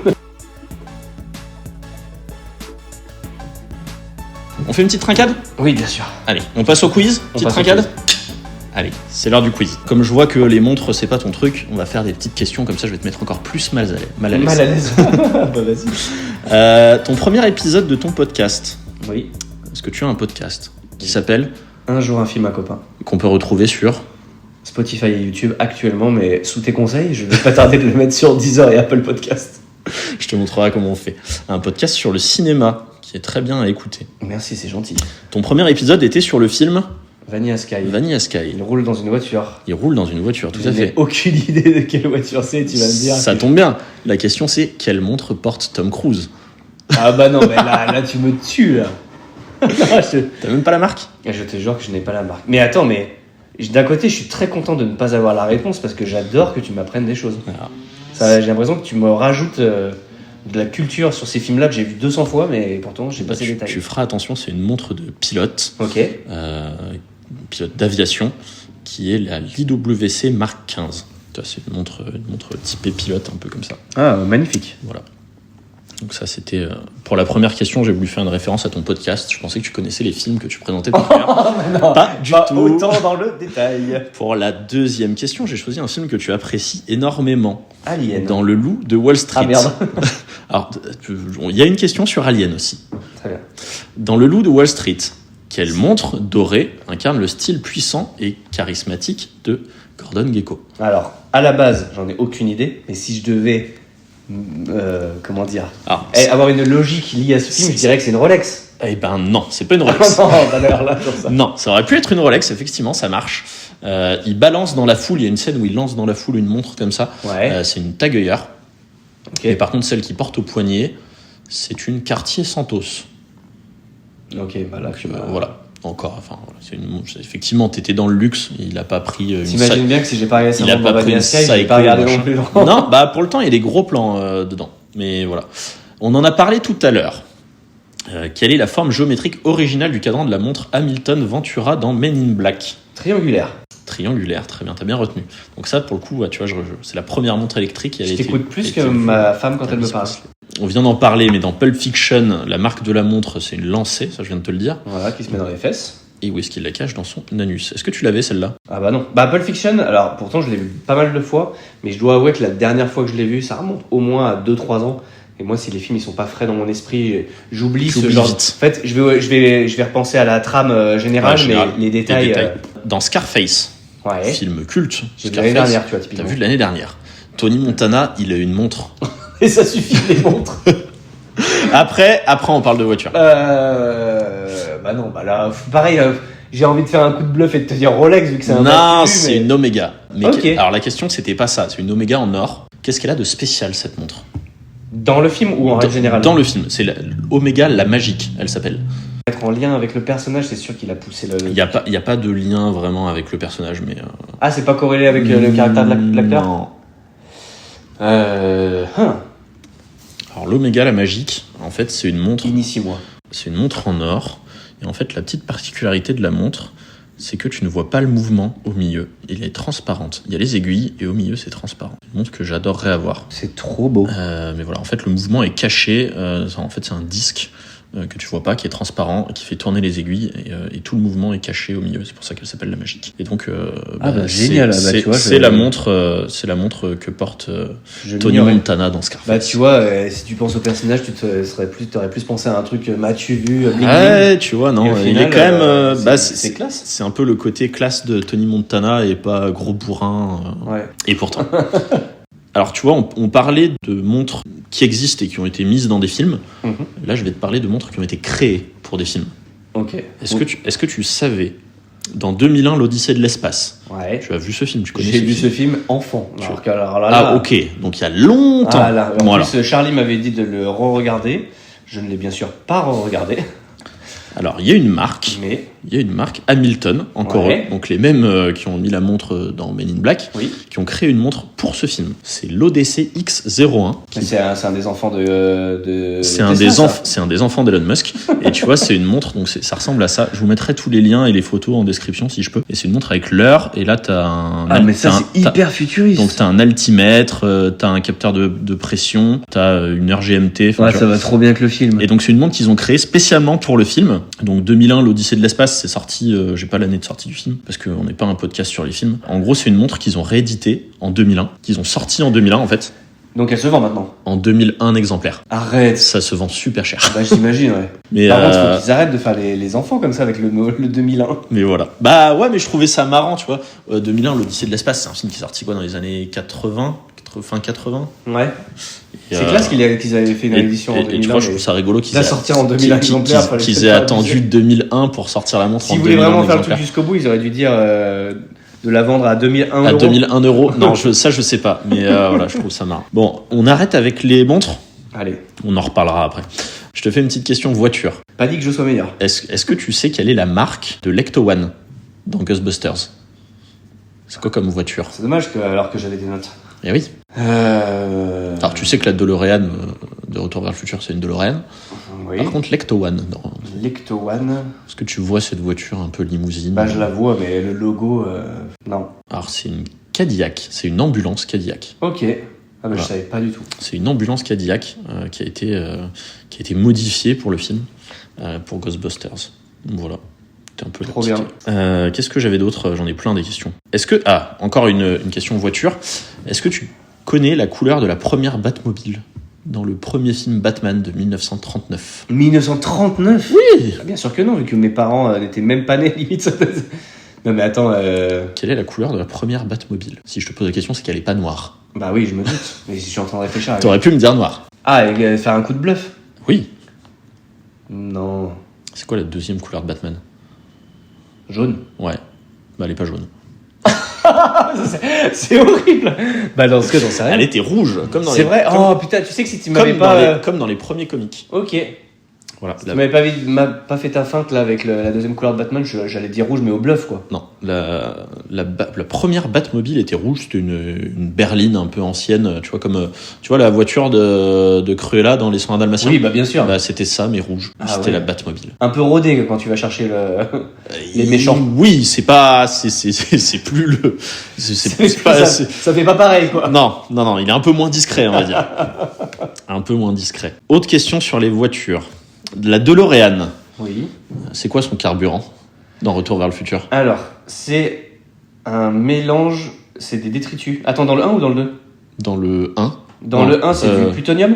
On fait une petite trincade ?
Oui, bien sûr.
Allez, on passe au quiz. Petite trincade ? Allez, c'est l'heure du quiz. Comme je vois que les montres, c'est pas ton truc, on va faire des petites questions, comme ça je vais te mettre encore plus mal à l'aise.
Mal à l'aise. Bah vas-y.
Ton premier épisode de ton podcast.
Oui.
Est-ce que tu as un podcast qui s'appelle
Un jour un film à copain.
Qu'on peut retrouver sur
Spotify et YouTube actuellement, mais sous tes conseils, je vais pas tarder de le mettre sur Deezer et Apple Podcast.
Je te montrerai comment on fait. Un podcast sur le cinéma, qui est très bien à écouter.
Merci, c'est gentil.
Ton premier épisode était sur le film
Vanilla Sky.
Vanilla Sky.
Il roule dans une voiture.
Il roule dans une voiture, tout à
Je n'ai
fait.
aucune idée de quelle voiture c'est, tu vas me dire.
Ça tombe bien. La question c'est quelle montre porte Tom Cruise?
Ah bah non, mais là tu me tues là.
T'as même pas la marque?
Je te jure que je n'ai pas la marque. Mais attends, mais d'un côté, je suis très content de ne pas avoir la réponse parce que j'adore que tu m'apprennes des choses.
Voilà.
Ça, j'ai l'impression que tu me rajoutes de la culture sur ces films-là que j'ai vu 200 fois, mais pourtant j'ai pas ces détails.
Tu feras attention, c'est une montre de pilote,
Ok.
pilote d'aviation, qui est la l'IWC Mark 15. C'est une montre typée pilote, un peu comme ça.
Ah, magnifique.
Voilà. Donc ça, c'était... pour la première question, j'ai voulu faire une référence à ton podcast. Je pensais que tu connaissais les films que tu présentais tout à l'heure.
Non,
Pas du tout.
Autant dans le détail.
Pour la deuxième question, j'ai choisi un film que tu apprécies énormément.
Alien.
Dans Le Loup de Wall Street.
Ah merde.
Alors, il y a une question sur Alien aussi.
Très bien.
Dans Le Loup de Wall Street, quelle montre dorée incarne le style puissant et charismatique de Gordon Gekko?
Alors, à la base, j'en ai aucune idée, mais si je devais... comment dire avoir une logique liée à ce film, je dirais que c'est une Rolex.
Eh ben non, c'est pas une Rolex.
Non, bah d'ailleurs là, sur ça.
Non, ça aurait pu être une Rolex, effectivement, ça marche. Il balance dans la foule, il y a une scène où il lance dans la foule une montre comme ça.
Ouais.
C'est une Tag Heuer.
Okay.
Et par contre, celle qui porte au poignet, c'est une Cartier Santos.
Ok, bah là, tu
voilà. Encore, enfin, voilà, c'est une montre. Effectivement, t'étais dans le luxe, il a pas pris une...
T'imagines bien que si j'ai pas regardé ça
il a pas pris une
Sky, j'ai
Seiko,
pas regardé
machin.
non plus.
Non, bah pour le temps, il y a des gros plans dedans. Mais voilà. On en a parlé tout à l'heure. Quelle est la forme géométrique originale du cadran de la montre Hamilton Ventura dans Men in Black?
Triangulaire.
Triangulaire, très bien, t'as bien retenu. Donc ça, pour le coup, tu vois, c'est la première montre électrique.
Je t'écoute plus que ma femme quand elle me parle.
On vient d'en parler, mais dans Pulp Fiction, la marque de la montre, c'est une lancée, ça je viens de te le dire.
Voilà, qui se met dans les fesses.
Et où est-ce qu'il la cache? Dans son anus. Est-ce que tu l'avais celle-là?
Ah bah non. Bah Pulp Fiction, alors pourtant je l'ai vu pas mal de fois, mais je dois avouer que la dernière fois que je l'ai vu, ça remonte au moins à 2-3 ans. Et moi, si les films ils sont pas frais dans mon esprit, j'oublie ce genre.
Vite.
En fait, je vais repenser à la trame générale, mais les détails.
Dans Scarface,
ouais.
film culte.
J'ai vu l'année dernière, tu vois,
T'as
typiquement.
vu de l'année dernière. Tony Montana, il a une montre.
Et ça suffit les montres.
Après, on parle de voiture.
Bah non, bah là, pareil. J'ai envie de faire un coup de bluff et de te dire Rolex vu que c'est un.
Non, c'est une Omega. Mais
Ok.
alors la question, c'était pas ça. C'est une Omega en or. Qu'est-ce qu'elle a de spécial cette montre?
Dans le film ou en règle générale?
Dans le film, c'est Omega la magique, elle s'appelle.
Être en lien avec le personnage, c'est sûr qu'il a poussé le.
Il y a pas de lien vraiment avec le personnage, mais.
Ah, c'est pas corrélé avec le caractère de l'acteur?
Non. Alors l'Omega la magique, en fait, c'est une montre.
Initie-moi.
C'est une montre en or. Et en fait, la petite particularité de la montre, c'est que tu ne vois pas le mouvement au milieu. Elle est transparente. Il y a les aiguilles et au milieu, c'est transparent. Une montre que j'adorerais avoir.
C'est trop beau.
Mais voilà, en fait, le mouvement est caché. En fait, c'est un disque que tu vois pas, qui est transparent, qui fait tourner les aiguilles et tout le mouvement est caché au milieu. C'est pour ça qu'elle s'appelle la magique. Et donc,
génial. Tu vois,
c'est la montre que porte Tony Montana dans Scarface.
Bah tu vois, si tu penses au personnage, t'aurais plus pensé à un truc m'as-tu vu bling bling.
Ouais, tu vois, non,
final,
il est quand même.
c'est classe.
C'est un peu le côté classe de Tony Montana et pas gros bourrin.
Ouais.
Et pourtant. Alors, tu vois, on parlait de montres qui existent et qui ont été mises dans des films.
Mm-hmm.
Là, je vais te parler de montres qui ont été créées pour des films.
Ok.
Est-ce que tu savais, dans 2001, l'Odyssée de l'espace,
Ouais.
tu as vu ce film, tu connais
J'ai
ce
vu
film.
ce film enfant.
Ok, donc il y a longtemps.
Ah, là, en
Bon,
plus, Charlie m'avait dit de le re-regarder. Je ne l'ai bien sûr pas re-regardé.
Alors, il y a une marque.
Mais.
Il y a une marque, Hamilton, encore
Ouais.
eux, donc les mêmes qui ont mis la montre dans Men in Black,
Oui.
qui ont créé une montre pour ce film. C'est l'ODC X01.
C'est un des enfants de
C'est un des enfants d'Elon Musk. Et tu vois, c'est une montre, donc ça ressemble à ça. Je vous mettrai tous les liens et les photos en description si je peux. Et c'est une montre avec l'heure. Et là, t'as un.
Ah, mais ça, c'est hyper futuriste.
Donc t'as un altimètre, t'as un capteur de pression, t'as une heure GMT.
Ouais, ça va trop bien avec le film.
Et donc c'est une montre qu'ils ont créée spécialement pour le film. Donc 2001, l'Odyssée de l'espace, c'est sorti, j'ai pas l'année de sortie du film, parce qu'on n'est pas un podcast sur les films. En gros, c'est une montre qu'ils ont rééditée en 2001, qu'ils ont sorti en 2001 en fait.
Donc elle se vend maintenant.
En 2001 exemplaires.
Arrête.
Ça se vend super cher.
Bah j'imagine, ouais.
Mais
Par contre, faut qu'ils arrêtent de faire les enfants comme ça avec le 2001.
Mais voilà. Bah ouais, mais je trouvais ça marrant, tu vois. 2001, l'Odyssée de l'espace, c'est un film qui est sorti quoi dans les années 80, fin 80.
Ouais.
Et,
C'est classe qu'ils avaient fait une édition en 2001.
Et tu vois, je trouve ça rigolo qu'ils
aient sorti en 2001 exemplaires.
Qu'ils aient attendu 2001 pour sortir la montre en 2001.
S'ils voulaient vraiment faire le truc jusqu'au bout, ils auraient dû dire de la vendre à 2001
€. À 2001 €. Non, je sais pas. Mais voilà, je trouve ça marrant. Bon, on arrête avec les montres.
Allez.
On en reparlera après. Je te fais une petite question voiture.
Pas dit que je sois meilleur.
Est-ce que tu sais quelle est la marque de l'Ecto One dans Ghostbusters? C'est quoi comme voiture?
C'est dommage alors que j'avais des notes.
Eh oui. Alors tu sais que la DeLorean de Retour vers le futur, c'est une DeLorean.
Oui.
Par contre, l'Ecto One.
L'Ecto One.
Est-ce que tu vois cette voiture un peu limousine?
Bah je la vois, mais le logo, non.
Alors c'est une Cadillac, c'est une ambulance Cadillac.
Ok. Ah bah
Voilà.
je savais pas du tout.
C'est une ambulance Cadillac qui a été modifiée pour le film, pour Ghostbusters. Donc voilà. C'était un peu
Trop bien.
Qu'est-ce que j'avais d'autre? J'en ai plein des questions. Encore une question voiture. Est-ce que tu connais la couleur de la première Batmobile dans le premier film Batman de 1939?
1939?
Oui.
Ah, bien sûr que non, vu que mes parents n'étaient même pas nés, limite. Non mais attends.
Quelle est la couleur de la première Batmobile? Si je te pose la question, c'est qu'elle est pas noire.
Bah oui, je me doute. Mais je suis en train de réfléchir.
T'aurais pu me dire noir.
Ah, et faire un coup de bluff?
Oui.
Non.
C'est quoi la deuxième couleur de Batman?
Jaune.
Ouais. Bah elle est pas jaune.
C'est horrible. Bah dans ce cas, j'en sais rien.
Elle était rouge, comme dans
C'est
les.
vrai.
Comme,
Oh putain, tu sais que si tu m'avais
comme
pas.
comme dans les premiers comics.
Ok.
Voilà.
Si tu m'avais pas fait ta feinte là avec la deuxième couleur de Batman, j'allais dire rouge, mais au bluff quoi.
Non, la première Batmobile était rouge, c'était une berline un peu ancienne, tu vois, comme tu vois la voiture de Cruella dans Les 101 Dalmatiens.
Oui, bah bien sûr.
Bah, c'était ça, mais rouge.
Ah
C'était
ouais.
la Batmobile.
Un peu rodé quand tu vas chercher les méchants.
Oui, c'est pas, c'est plus le, c'est pas,
Ça fait pas pareil quoi.
Non, il est un peu moins discret, on va dire. Un peu moins discret. Autre question sur les voitures. La DeLorean,
Oui.
c'est quoi son carburant dans Retour vers le futur?
Alors, c'est un mélange, c'est des détritus. Attends, dans le 1 ou dans le 2?
Dans le 1.
Dans
Non,
le 1, c'est du plutonium.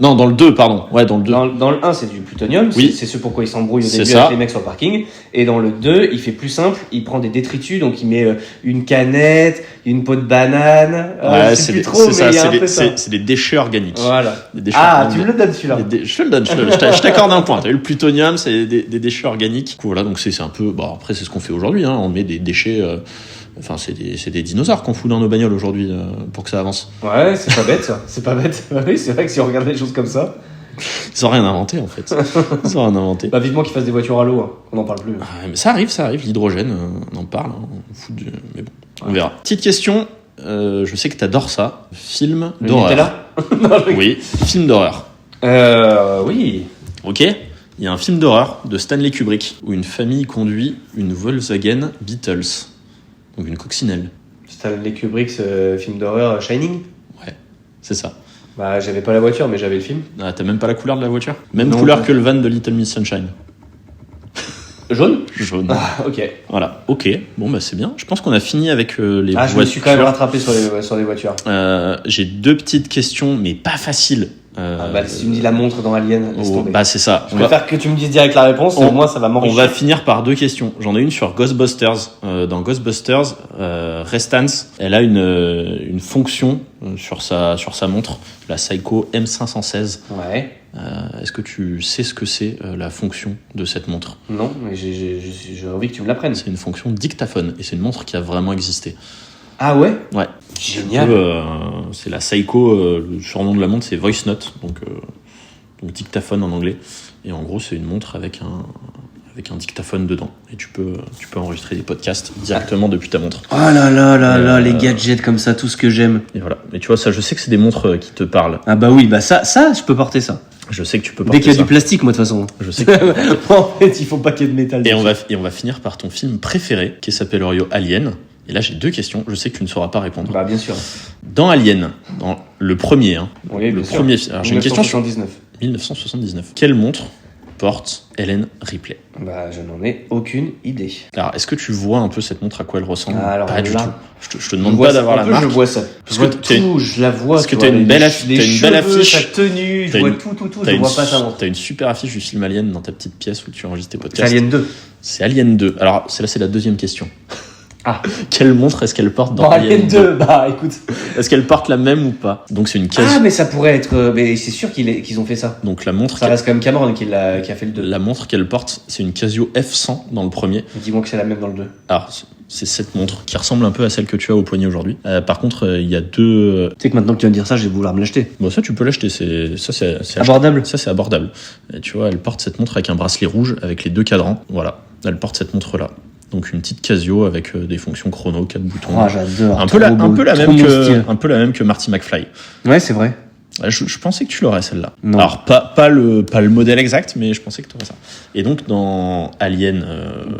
Non, dans le 2, pardon. Ouais, dans le 2.
Dans le 1, c'est du plutonium.
Oui.
C'est ce pourquoi il s'embrouille au
C'est
début
ça.
avec les mecs sur le parking. Et dans le 2, il fait plus simple. Il prend des détritus, donc il met une canette, une peau de banane.
Ouais,
je sais plus trop, mais il y a un peu ça.
c'est des déchets organiques.
Voilà.
Des déchets
Ah,
organiques.
tu me le donnes celui-là.
Je te le donne, je t'accorde un point. T'as vu, le plutonium, c'est des déchets organiques. Voilà, donc c'est un peu. Bon, après, c'est ce qu'on fait aujourd'hui. Hein. On met des déchets. Enfin, c'est des dinosaures qu'on fout dans nos bagnoles aujourd'hui pour que ça avance.
Ouais, c'est pas bête ça. C'est pas bête. Oui, c'est vrai que si on regarde les choses comme ça.
Ils ont rien inventé en fait. Ils ont rien inventé.
Bah, vivement qu'ils fassent des voitures à l'eau. Hein. On n'en parle plus.
Ah, mais ça arrive. L'hydrogène, on en parle. Hein. On fout mais bon, on verra. Petite question. Je sais que t'adores ça. Film
Le
d'horreur.
Nutella. Non, je-
Oui, film d'horreur.
Oui.
Ok. Il y a un film d'horreur de Stanley Kubrick où une famille conduit une Volkswagen Beetles, donc une coccinelle.
Stanley Kubrick, ce film d'horreur Shining.
Ouais, c'est ça.
Bah, j'avais pas la voiture, mais j'avais le film.
Ah, t'as même pas la couleur de la voiture? Même
Non,
couleur
pas.
que le van de Little Miss Sunshine.
Jaune.
Jaune.
Ah, ok.
Voilà. Ok. Bon bah c'est bien. Je pense qu'on a fini avec les
Ah, je me
voitures.
suis quand même rattrapé sur les voitures.
J'ai deux petites questions, mais pas faciles.
Ah, bah, si tu me dis la montre dans Alien, laisse tomber.
Bah c'est ça.
Je préfère que tu me dises direct la réponse, au moins ça va
On
m'enrichir.
va finir par deux questions. J'en ai une sur Ghostbusters. Dans Ghostbusters, Restance, elle a une fonction sur sa montre, la Seiko M516.
Ouais.
Est-ce que tu sais ce que c'est la fonction de cette montre?
Non, mais j'ai envie que tu me l'apprennes.
C'est une fonction dictaphone et c'est une montre qui a vraiment existé.
Ah ouais?
Ouais.
Génial.
C'est la Seiko, le surnom de la montre c'est Voice Note, donc dictaphone en anglais. Et en gros c'est une montre avec un dictaphone dedans. Et tu peux enregistrer des podcasts directement depuis ta montre.
Oh là là là là, les gadgets comme ça, tout ce que j'aime.
Et voilà. Et tu vois, ça, je sais que c'est des montres qui te parlent.
Ah bah oui, bah ça, je peux porter ça.
Je sais que tu peux porter
Dès qu'il y a
ça.
du plastique, moi de toute façon.
Je sais que...
En fait, il faut pas qu'il y ait de métal.
Et on va finir par ton film préféré, qui s'appelle Alien. Et là, j'ai deux questions. Je sais que tu ne sauras pas répondre.
Bah bien sûr.
Dans Alien, dans le premier, hein,
Oui,
le
bien sûr.
premier. Alors, j'ai une question sur
1979.
1979. Quelle montre porte Ellen Ripley.
Bah, je n'en ai aucune idée.
Alors, est-ce que tu vois un peu cette montre, à quoi elle ressemble?
Alors,
pas du
là,
tout. Je te demande pas d'avoir la marque.
Je vois ça.
Parce
Je vois
que t'as une-
tout, je la vois.
parce que
tu
t'as
vois,
une
les-
belle
les
t'as une
cheveux,
belle affiche.
sa tenue, je
T'as
vois
une-
tout.
T'as
Je vois pas sa montre.
T'as une super affiche du film Alien dans ta petite pièce où tu enregistres tes
C'est
podcasts.
Alien 2.
C'est Alien 2. Alors, c'est la deuxième question.
Ah.
Quelle montre est-ce qu'elle porte dans
Dans
Alien
Alien
2?
2, bah écoute.
Est-ce qu'elle porte la même ou pas? Donc, c'est une Casio.
Ah, mais ça pourrait être. Mais c'est sûr qu'ils ont fait ça.
Donc, la montre,
Ça reste quand même Cameron qui a fait le 2.
la montre qu'elle porte, c'est une Casio F100 dans le premier.
Dis-moi que c'est la même dans le 2.
Alors, c'est cette montre qui ressemble un peu à celle que tu as au poignet aujourd'hui. Par contre, il y a deux.
Tu sais que maintenant que tu viens de dire ça, je vais vouloir me l'acheter.
Bon, ça, tu peux l'acheter. C'est
Abordable.
Ça, c'est abordable. Et tu vois, elle porte cette montre avec un bracelet rouge avec les deux cadrans. Voilà. Elle porte cette montre-là. Donc, une petite Casio avec des fonctions chrono, 4 boutons.
Ah, j'adore.
un peu la même que Marty McFly.
Ouais, c'est vrai.
Je pensais que tu l'aurais celle-là.
Non.
Alors pas le modèle exact, mais je pensais que tu aurais ça. Et donc dans Alien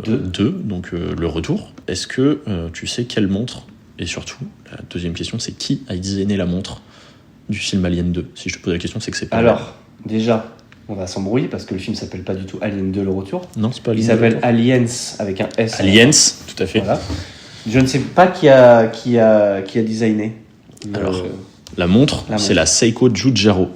2, donc le retour, est-ce que tu sais quelle montre? Et surtout, la deuxième question, c'est qui a designé la montre du film Alien 2? Si je te pose la question, c'est que c'est pas
Alors, déjà, on va s'embrouiller parce que le film s'appelle pas du tout Alien 2 le retour.
non, c'est pas Alien
Il
2,
s'appelle
le retour.
Aliens avec un S.
Aliens, tout à fait.
Voilà. Je ne sais pas qui a designé.
Alors, la montre, c'est la Seiko Giugiaro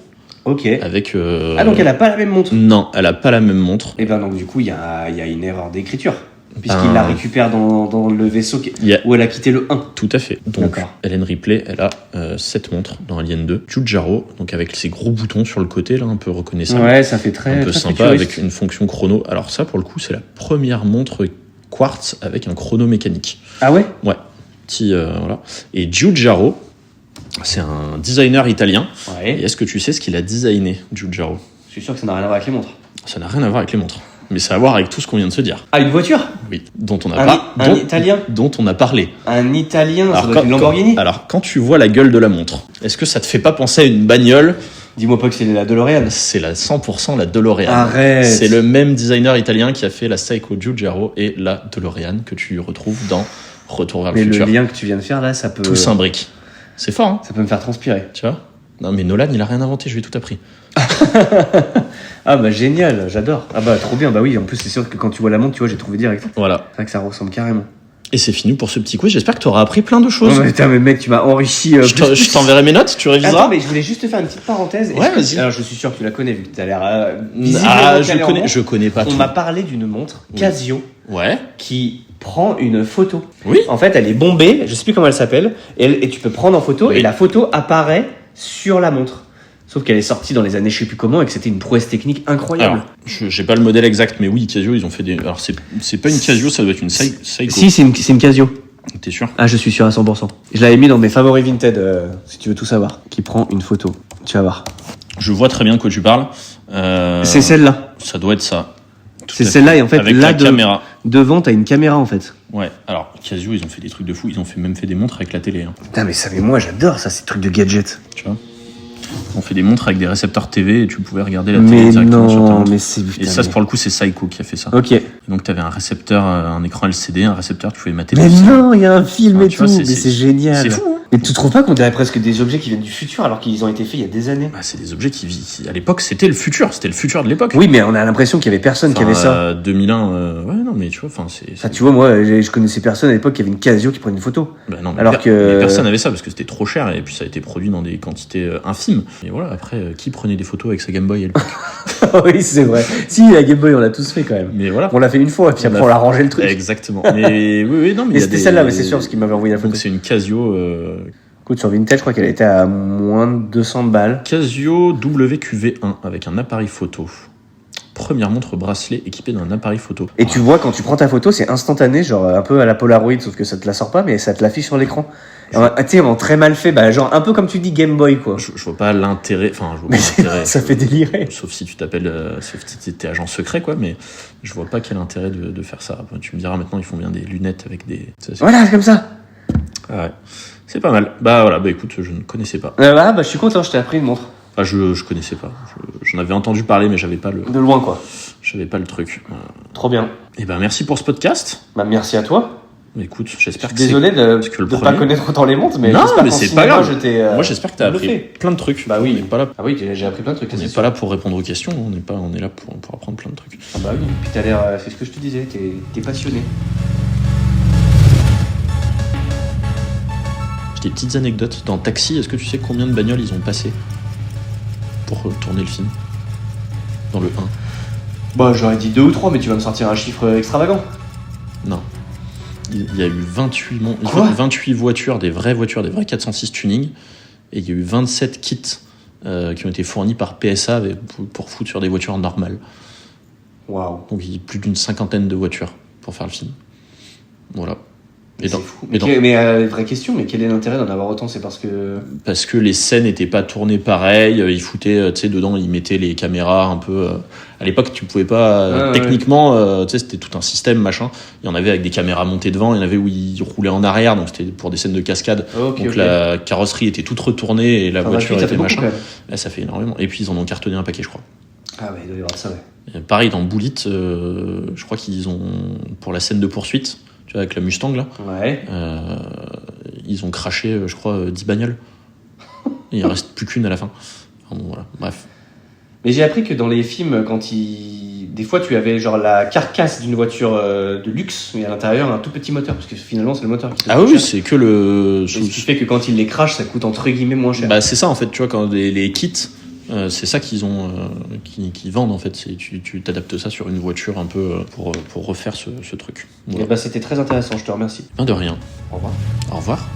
Ok.
avec.
Ah, donc elle a pas la même montre.
Non, elle a pas la même montre.
Et ben donc du coup il y a une erreur d'écriture puisqu'il la récupère dans le vaisseau où elle a quitté le 1.
Tout à fait. Donc,
D'accord.
Ellen Ripley, elle a cette montre dans Alien 2. Giugiaro, donc avec ses gros boutons sur le côté, là, un peu reconnaissable.
Ouais, ça fait très
un peu
très
sympa,
futuriste.
avec une fonction chrono. Alors ça, pour le coup, c'est la première montre quartz avec un chrono mécanique.
Ah ouais.
Ouais. Voilà. Et Giugiaro, c'est un designer italien. Et
Ouais.
est-ce que tu sais ce qu'il a designé, Giugiaro?
Je suis sûr que ça n'a rien à voir avec les montres.
Ça n'a rien à voir avec les montres. Mais ça a à voir avec tout ce qu'on vient de se dire.
Ah, une voiture.
Oui. Dont on a
Un Italien.
dont on a parlé.
Un Italien. Ça
Alors,
doit être une Lamborghini.
alors, quand tu vois la gueule de la montre, est-ce que ça te fait pas penser à une bagnole?
Dis-moi pas que c'est la DeLorean.
C'est 100% la DeLorean.
Arrête.
C'est le même designer italien qui a fait la Seiko Giugiaro et la DeLorean que tu retrouves dans Retour vers le
Mais le
futur.
lien que tu viens de faire là, ça peut.
Tout s'imbrique. C'est fort, hein?
Ça peut me faire transpirer.
Tu vois? Non, mais Nolan, il a rien inventé, je lui ai tout appris.
Ah bah génial, j'adore. Ah bah trop bien, bah oui, en plus c'est sûr que quand tu vois la montre, tu vois, j'ai trouvé direct.
Voilà.
C'est vrai que ça ressemble carrément.
Et c'est fini pour ce petit quiz. J'espère que tu auras appris plein de choses.
Oh, mais putain, mais mec, tu m'as enrichi.
Je t'enverrai mes notes, tu réviseras.
Attends, mais je voulais juste te faire une petite parenthèse.
Ouais,
Est-ce que-
vas-y.
Alors je suis sûr que tu la connais vu que tu as l'air visiblement
Ah,
calé en montre.
je connais pas
On
tout.
m'a parlé d'une montre Casio
Ouais.
qui prend une photo.
Oui.
En fait, elle est bombée, je sais plus comment elle s'appelle, et tu peux prendre en photo
Oui.
et la photo apparaît sur la montre. Sauf qu'elle est sortie dans les années je sais plus comment et que c'était une prouesse technique incroyable.
Alors, j'ai pas le modèle exact, mais oui, Casio, ils ont fait des. Alors, c'est pas une Casio, ça doit être une Seiko.
Si, c'est une Casio.
T'es sûr?
Ah, je suis sûr à 100%. Je l'avais mis dans mes favoris Vinted, si tu veux tout savoir. Qui prend une photo. Tu vas voir.
Je vois très bien de quoi tu parles.
C'est celle-là.
Ça doit être ça. Tout
C'est
à
celle-là
fait.
et en fait,
Avec
là,
la caméra.
devant, t'as une caméra en fait.
Ouais, alors Casio, ils ont fait des trucs de fou. Ils ont même fait des montres avec la télé. Hein.
Putain, mais ça, mais moi j'adore ça, ces trucs de gadgets.
Tu vois? On fait des montres avec des récepteurs TV et tu pouvais regarder la télé
Mais
directement sur ta
non,
montre.
mais c'est.
Et
putain,
ça,
mais-
pour le coup, c'est Seiko qui a fait ça.
Ok.
Et donc, t'avais un récepteur, un écran LCD, un récepteur, tu pouvais mater
Mais
le film.
non, il y a un film
Ah,
et
tu
tout,
vois,
mais c'est génial.
C'est fou, hein?
Mais tu trouves pas qu'on dirait presque des objets qui viennent du futur alors qu'ils ont été faits il y a des années?
Bah, c'est des objets qui, à l'époque, c'était le futur de l'époque.
Oui, mais on a l'impression qu'il y avait personne qui avait ça.
2001, ouais, non, mais tu vois, enfin, c'est.
Enfin, tu vois, moi, je connaissais personne à l'époque qui avait une Casio qui prenait une photo.
Bah non, mais
alors que-
mais personne n'avait ça parce que c'était trop cher et puis ça a été produit dans des quantités infimes. Et voilà, après, qui prenait des photos avec sa Game Boy à l'époque?
Oui, c'est vrai. Si, la Game Boy, on l'a tous fait quand même.
Mais voilà.
On l'a fait une fois, et puis après, on l'a rangé le truc.
Exactement. Mais oui, non, mais. il
Et
y a
c'était
des-
celle-là, mais c'est sûr, parce qu'il m'avait envoyé la photo.
Donc c'est une Casio.
Écoute, sur Vinted, je crois qu'elle était à moins de 200 balles.
Casio WQV1 avec un appareil photo. Première montre bracelet équipée d'un appareil photo.
Et tu vois, quand tu prends ta photo, c'est instantané, genre un peu à la Polaroid, sauf que ça te la sort pas, mais ça te l'affiche sur l'écran. Tu sais, en très mal fait, bah, genre un peu comme tu dis Game Boy, quoi.
Je vois pas l'intérêt. Enfin, je vois pas
Mais
l'intérêt.
ça fait délirer.
Sauf si tu t'appelles. Sauf si t'es agent secret, quoi. Mais je vois pas quel intérêt de faire ça. Après, tu me diras maintenant, ils font bien des lunettes avec des.
Voilà, c'est comme ça.
Ah ouais. C'est pas mal. Bah voilà, bah écoute, je ne connaissais pas.
Bah, je suis content, je t'ai appris une montre.
Enfin, je connaissais pas. J'en avais entendu parler, mais j'avais pas le
De loin, quoi.
truc.
Trop bien.
Et ben merci pour ce podcast.
Bah, merci à toi.
Écoute, j'espère que
Désolé de
que le
ne pas
premier-
connaître autant les montres, mais
Non,
j'espère
mais
qu'en
c'est
cinéma,
pas grave.
j'étais,
Moi, j'espère que t'as appris
bluffé.
plein de trucs.
Bah oui.
On n'est pas là,
Ah oui, j'ai appris plein de trucs.
on
c'est
n'est
sûr.
pas là pour répondre aux questions. On est là pour apprendre plein de trucs.
Ah bah oui. Puis t'as l'air, c'est ce que je te disais, t'es passionné.
J'ai des petites anecdotes. Dans Taxi, est-ce que tu sais combien de bagnoles ils ont passé pour tourner le film? Dans le 1.
Bah j'aurais dit 2 ou 3, mais tu vas me sortir un chiffre extravagant.
Non. Il y a eu 28,
Quoi
28 voitures, des vraies 406 tuning, et il y a eu 27 kits qui ont été fournis par PSA pour foutre sur des voitures normales.
Waouh.
Donc il y a plus d'une cinquantaine de voitures pour faire le film. Voilà. Et
C'est
dans-
fou.
et dans-
Mais vraie question, mais quel est l'intérêt d'en avoir autant? C'est parce que.
Parce que les scènes n'étaient pas tournées pareil, ils foutaient, tu sais, dedans, ils mettaient les caméras un peu. À l'époque, tu pouvais pas. Techniquement, tu sais, c'était tout un système, machin. Il y en avait avec des caméras montées devant, il y en avait où ils roulaient en arrière, donc c'était pour des scènes de cascade.
Ok,
Donc
ok.
la carrosserie était toute retournée et la
Enfin,
voiture
ça fait
était
beaucoup,
machin.
quand même.
Là, ça fait énormément. Et puis ils en ont cartonné un paquet, je crois.
Ah ouais, il doit y avoir ça, ouais.
Et pareil, dans Bullitt, je crois qu'ils ont. Pour la scène de poursuite, tu vois, avec la Mustang, là.
Ouais.
Ils ont craché, je crois, 10 bagnoles. Et il en reste plus qu'une à la fin. Enfin, bon, voilà, bref.
Mais j'ai appris que dans les films, des fois tu avais genre la carcasse d'une voiture de luxe, mais à l'intérieur un tout petit moteur, parce que finalement c'est le moteur qui coûte
Ah
plus
oui,
cher.
c'est que le.
Et ce qui fait que quand ils les crachent, ça coûte entre guillemets moins cher.
Bah, c'est ça en fait, tu vois, quand les kits, c'est ça qu'ils ont, qui vendent en fait. Tu t'adaptes ça sur une voiture un peu pour refaire ce truc.
Et
Voilà.
bah c'était très intéressant, je te remercie.
De rien.
Au revoir.
Au revoir.